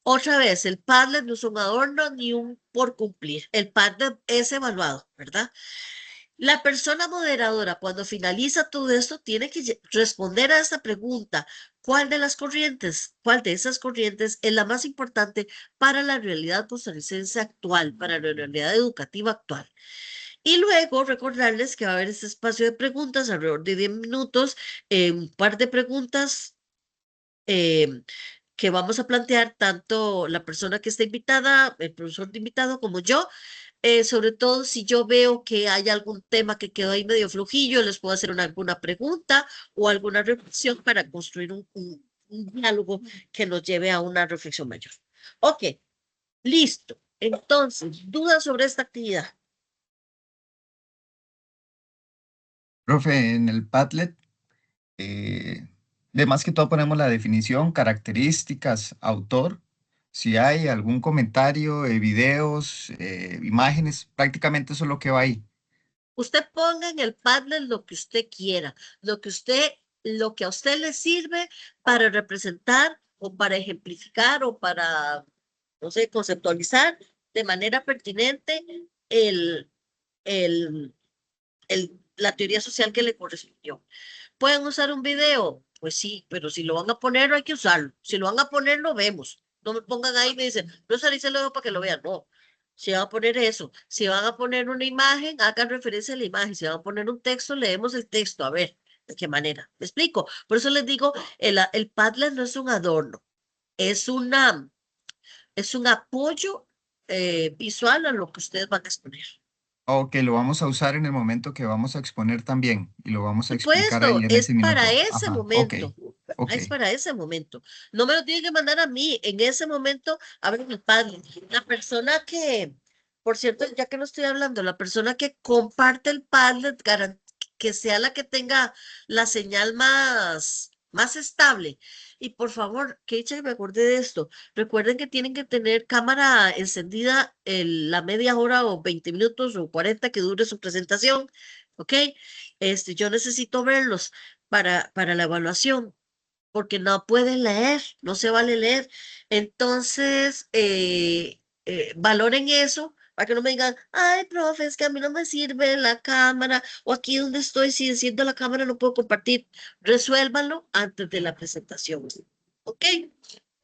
Otra vez, el Padlet no es un adorno ni un por cumplir. El Padlet es evaluado, ¿verdad? La persona moderadora, cuando finaliza todo esto, tiene que responder a esta pregunta: ¿cuál de esas corrientes es la más importante para la realidad costarricense actual, para la realidad educativa actual? Y luego recordarles que va a haber este espacio de preguntas, alrededor de 10 minutos, un par de preguntas que vamos a plantear tanto la persona que está invitada, el profesor de invitado, como yo. Sobre todo si yo veo que hay algún tema que quedó ahí medio flojillo, les puedo hacer alguna pregunta o alguna reflexión para construir un diálogo que nos lleve a una reflexión mayor. Ok, listo. Entonces, ¿dudas sobre esta actividad? Profe, en el Padlet, de más que todo ponemos la definición, características, autor. Si hay algún comentario, videos, imágenes, prácticamente eso es lo que va ahí. Usted ponga en el Padlet lo que usted quiera, lo que a usted le sirve para representar o para ejemplificar o para, no sé, conceptualizar de manera pertinente el, el, la teoría social que le correspondió. ¿Pueden usar un video? Pues sí, pero si lo van a poner, hay que usarlo. Si lo van a poner, lo vemos. No me pongan ahí y me dicen, no salí, se lo dejo para que lo vean. No. Si van a poner eso, si van a poner una imagen, hagan referencia a la imagen. Si van a poner un texto, leemos el texto. A ver, ¿de qué manera? ¿Me explico? Por eso les digo, el Padlet no es un adorno, es es un apoyo visual a lo que ustedes van a exponer. Ok, lo vamos a usar en el momento que vamos a exponer también y lo vamos a explicar ahí Supuesto, en es ese para minuto. ese Ajá, ok, momento. ok. Es para ese momento. No me lo tienen que mandar a mí. En ese momento, abren el Padlet. La persona que, por cierto, ya que no estoy hablando, la persona que comparte el Padlet, que sea la que tenga la señal más estable. Y por favor, que dicha que me acordé de esto. Recuerden que tienen que tener cámara encendida la media hora o 20 minutos o 40 que dure su presentación. ¿Ok? Yo necesito verlos para la evaluación, porque no pueden leer, no se vale leer. Entonces, valoren eso para que no me digan, ay, profe, es que a mí no me sirve la cámara, o aquí donde estoy, si enciendo la cámara no puedo compartir. Resuélvanlo antes de la presentación. ¿Ok?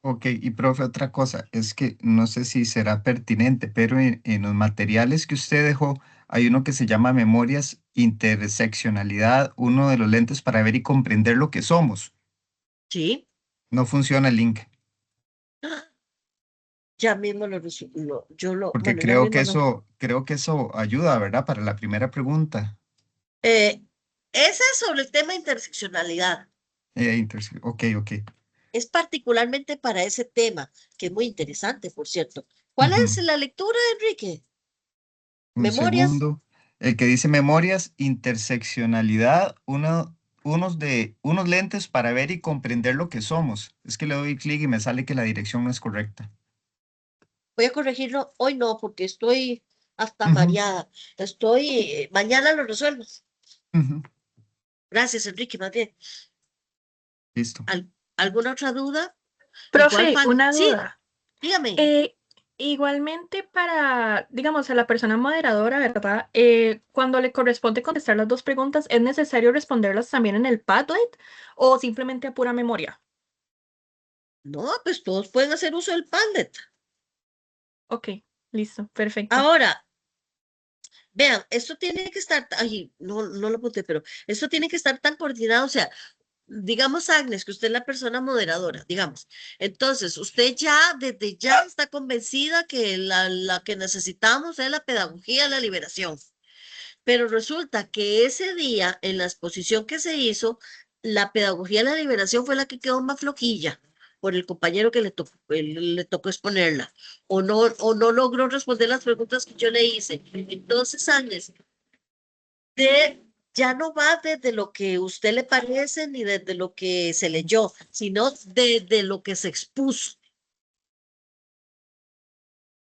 Ok, y profe, otra cosa, es que no sé si será pertinente, pero en los materiales que usted dejó hay uno que se llama Memorias, Interseccionalidad, uno de los lentes para ver y comprender lo que somos. Sí. No funciona el link, Ya mismo porque bueno, ya mismo no. creo que eso ayuda, ¿verdad? Para la primera pregunta. Eh, Ese es sobre el tema de interseccionalidad. Ok, ok. Es particularmente para ese tema, que es muy interesante, por cierto. ¿Cuál es Ujú. la lectura, Enrique? Un Memorias. segundo. El que dice Memorias, Interseccionalidad, unos lentes para ver y comprender lo que somos. Es que le doy clic y me sale que la dirección no es correcta. voy a corregirlo, hoy no, porque estoy hasta Ujú, mareada. Mañana lo resuelvo. ujú. Gracias, Enrique, más bien. Listo. ¿Alguna otra duda? Igual, Profe, una sí, duda. dígame. Igualmente para, digamos, a la persona moderadora, ¿verdad? Cuando le corresponde contestar las dos preguntas, ¿es necesario responderlas también en el Padlet o simplemente a pura memoria? No, pues todos pueden hacer uso del Padlet. Ok, listo, perfecto. Ahora, vean, esto tiene que estar, ay, no lo apunté, pero esto tiene que estar tan coordinado, o sea, digamos, Agnes, que usted es la persona moderadora, digamos. Entonces, usted ya, desde ya está convencida que la que necesitamos es la pedagogía de la liberación. Pero resulta que ese día, en la exposición que se hizo, la pedagogía de la liberación fue la que quedó más flojilla por el compañero que le tocó exponerla, o no logró responder las preguntas que yo le hice. Entonces, Ángeles, ya no va desde lo que usted le parece ni desde lo que se leyó, sino desde lo que se expuso.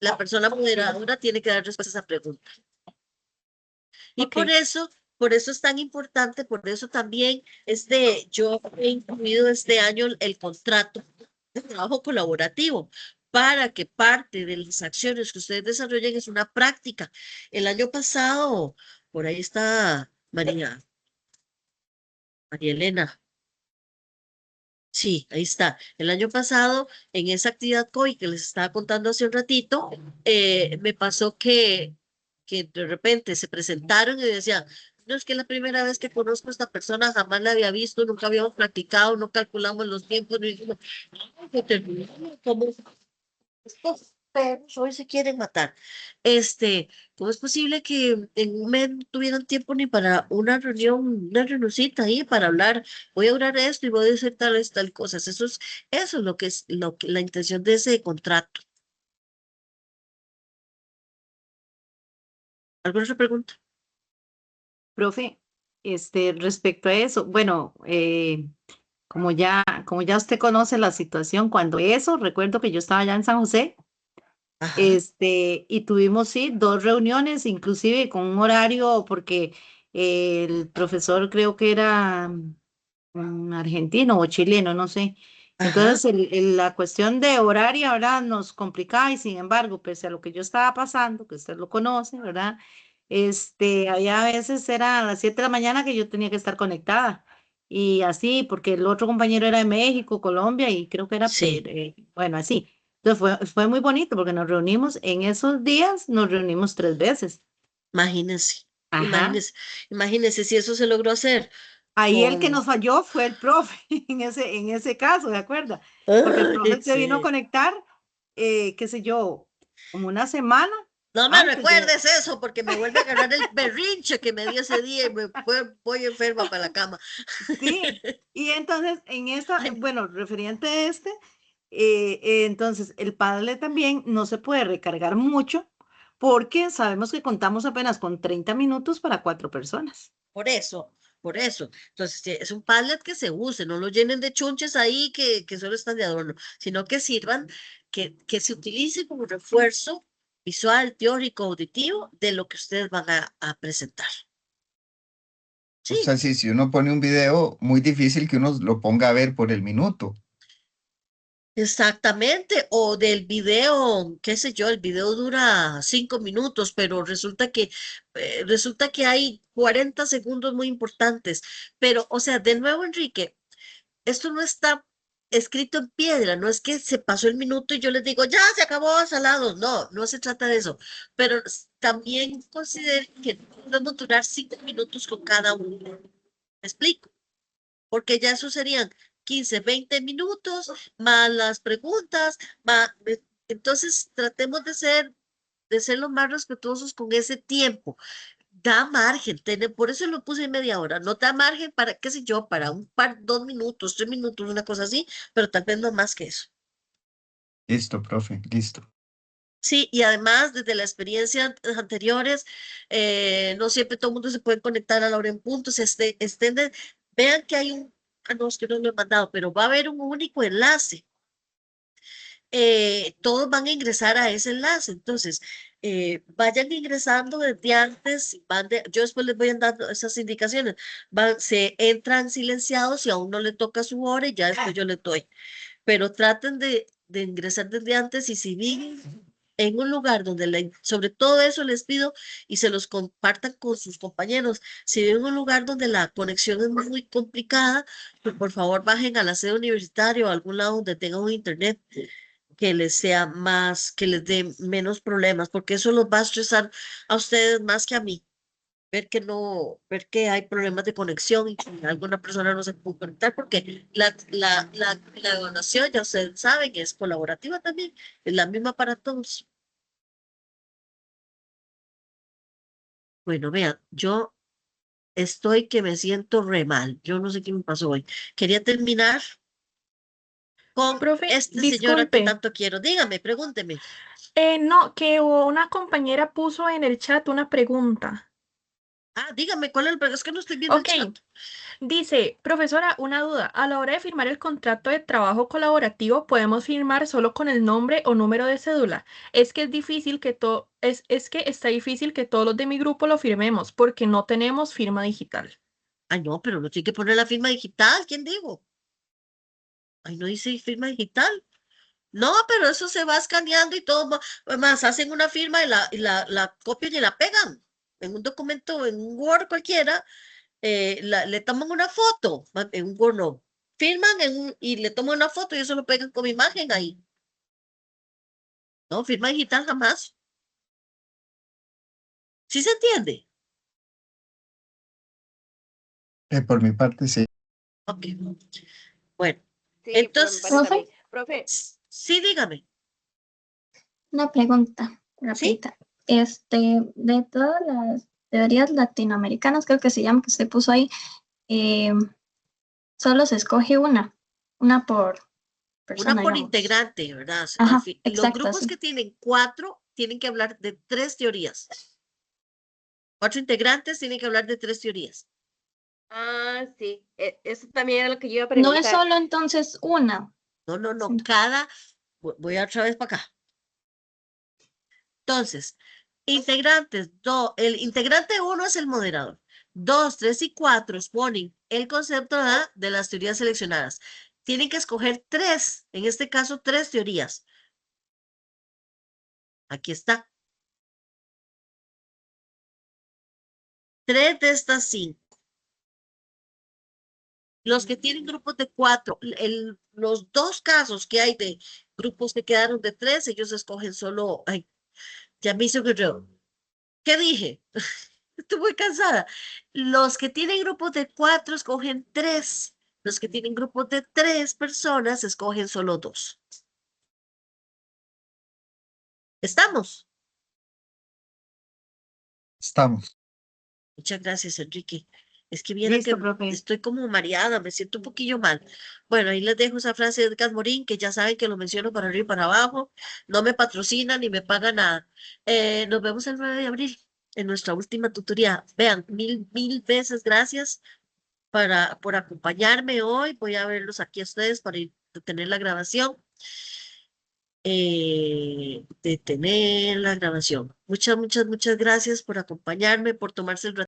La persona moderadora tiene que dar respuesta a esa pregunta. Y Ok, por eso es tan importante, por eso también yo he incluido este año el contrato de trabajo colaborativo para que parte de las acciones que ustedes desarrollen es una práctica. El año pasado, por ahí está María Elena. Sí, ahí está. El año pasado, en esa actividad COI que les estaba contando hace un ratito, me pasó que de repente se presentaron y decían, no es que es la primera vez que conozco a esta persona, jamás la había visto, nunca habíamos practicado, no calculamos los tiempos, no dijimos, "No, que terminamos como estos perros hoy se quieren matar. ¿Cómo es posible que en un mes no tuvieran tiempo ni para una reunión, una reunioncita ahí para hablar? Voy a hablar de esto y voy a decir tal cosas. Eso es lo que es la intención de ese contrato. ¿Alguna otra pregunta? Profe, respecto a eso, bueno, como ya usted conoce la situación, cuando eso, recuerdo que yo estaba allá en San José, Ajá, y tuvimos, sí, dos reuniones, inclusive con un horario, porque el profesor creo que era argentino o chileno, no sé. ajá. Entonces, la cuestión de horario, ¿verdad? Nos complicaba y sin embargo, pese a lo que yo estaba pasando, que usted lo conoce, ¿verdad? Había a veces era a las 7 de la mañana que yo tenía que estar conectada y así, porque el otro compañero era de México, Colombia y creo que era, Sí, bueno, así. Entonces fue muy bonito porque nos reunimos en esos días, nos reunimos 3 veces. imagínense, Ajá. imagínense, imagínense si eso se logró hacer Ahí el que nos con... falló fue el profe en ese caso, ¿de acuerdo? Porque el Ay, profe se vino a sí. conectar, qué sé yo, como una semana No me antes de... recuerdes eso porque me vuelve a agarrar el berrinche que me dio ese día y voy enferma para la cama. Sí, y entonces en esa, Ay, bueno, referente a entonces el Padlet también no se puede recargar mucho porque sabemos que contamos apenas con 30 minutos para 4 personas. por eso, por eso. Entonces, es un Padlet que se use, no lo llenen de chunches ahí que solo están de adorno, sino que sirvan, que se utilice como refuerzo visual, teórico, auditivo de lo que ustedes van a presentar. O Sí, sea, si uno pone un video, muy difícil que uno lo ponga a ver por el minuto. exactamente, o del video, qué sé yo, el video dura 5 minutos, pero resulta que hay 40 segundos muy importantes. Pero, o sea, de nuevo, Enrique, esto no está escrito en piedra, no es que se pasó el minuto y yo les digo, ya se acabó, salados. No, no se trata de eso. Pero también considero que no podemos durar 5 minutos con cada uno. ¿Me explico? Porque ya eso serían 15, 20 minutos, más las preguntas, entonces tratemos de ser lo más respetuosos con ese tiempo. Da margen, por eso lo puse en media hora, no da margen para, qué sé yo, para 2 minutos, 3 minutos, una cosa así, pero tal vez no más que eso. Listo, profe, listo. Sí, y además, desde la experiencia anteriores, no siempre todo el mundo se puede conectar a la hora en punto. Vean que hay no, es que no lo he mandado, pero va a haber un único enlace todos van a ingresar a ese enlace. Entonces, vayan ingresando desde antes, yo después les voy dando esas indicaciones. Se entran silenciados y a uno le toca su hora y ya después yo le doy. Pero traten de ingresar desde antes y si viven en un lugar donde, sobre todo eso les pido y se los compartan con sus compañeros, si viven en un lugar donde la conexión es muy complicada, pues por favor bajen a la sede universitaria o a algún lado donde tengan un internet que les sea más, que les dé menos problemas, porque eso los va a estresar a ustedes más que a mí. Ver que hay problemas de conexión y que alguna persona no se puede conectar, porque la evaluación, ya ustedes saben, es colaborativa también, es la misma para todos. Bueno, vean, yo estoy que me siento re mal, yo no sé qué me pasó hoy. Quería terminar con Profe, esta señora que disculpe. tanto quiero. Dígame, pregúnteme. No, que una compañera puso en el chat una pregunta. Dígame, ¿cuál es el? Es que no estoy viendo el Ok, chat. dice, profesora, una duda. A la hora de firmar el contrato de trabajo colaborativo, ¿podemos firmar solo con el nombre o número de cédula? Es que es difícil que es que está difícil que todos los de mi grupo lo firmemos porque no tenemos firma digital. Ay, no, pero no tiene que poner la firma digital, ¿quién dijo? Ay, no dice firma digital. No, pero eso se va escaneando y todo, más hacen una firma y la copian y la pegan en un documento, en un Word cualquiera, le toman una foto, en un Word no, firman y le toman una foto y eso lo pegan como imagen ahí. No, firma digital jamás. ¿Sí se entiende? Por mi parte, sí. Ok. Bueno, Sí, me entonces, parece a Profe, mí. Profe, sí, dígame. una pregunta ¿Sí? rapidita. De todas las teorías latinoamericanas, creo que se llama, que usted puso ahí, eh, solo se escoge una por Una persona, por digamos. integrante, ¿verdad? Ajá, Los exacto, grupos así. que tienen 4 tienen que hablar de 3 teorías. 4 integrantes tienen que hablar de 3 teorías. sí, eso también era lo que yo iba a No es preguntar. solo entonces una. No, sino- voy otra vez para acá. Entonces, integrantes, el integrante 1 es el moderador. 2, 3 y 4 exponen el concepto de las teorías seleccionadas. Tienen que escoger 3, en este caso 3 teorías. Aquí está. 3 de estas 5. Los que tienen grupos de 4, los 2 casos que hay de grupos que quedaron de 3, ellos escogen solo, ay, ya me hizo guerrero. ¿Qué dije? Estoy muy cansada. Los que tienen grupos de 4 escogen 3. Los que tienen grupos de 3 personas escogen solo 2. ¿Estamos? Estamos. Muchas gracias, Enrique. Es que vieran Listo, que profe. estoy como mareada, me siento un poquillo mal. Bueno, ahí les dejo esa frase de Edgar Morin, que ya saben que lo menciono para arriba y para abajo. No me patrocina ni me paga nada. Nos vemos el 9 de abril en nuestra última tutoría. Vean, mil veces gracias por acompañarme hoy. Voy a verlos aquí a ustedes para detener la grabación. Detener la grabación. Muchas gracias por acompañarme, por tomarse el rato.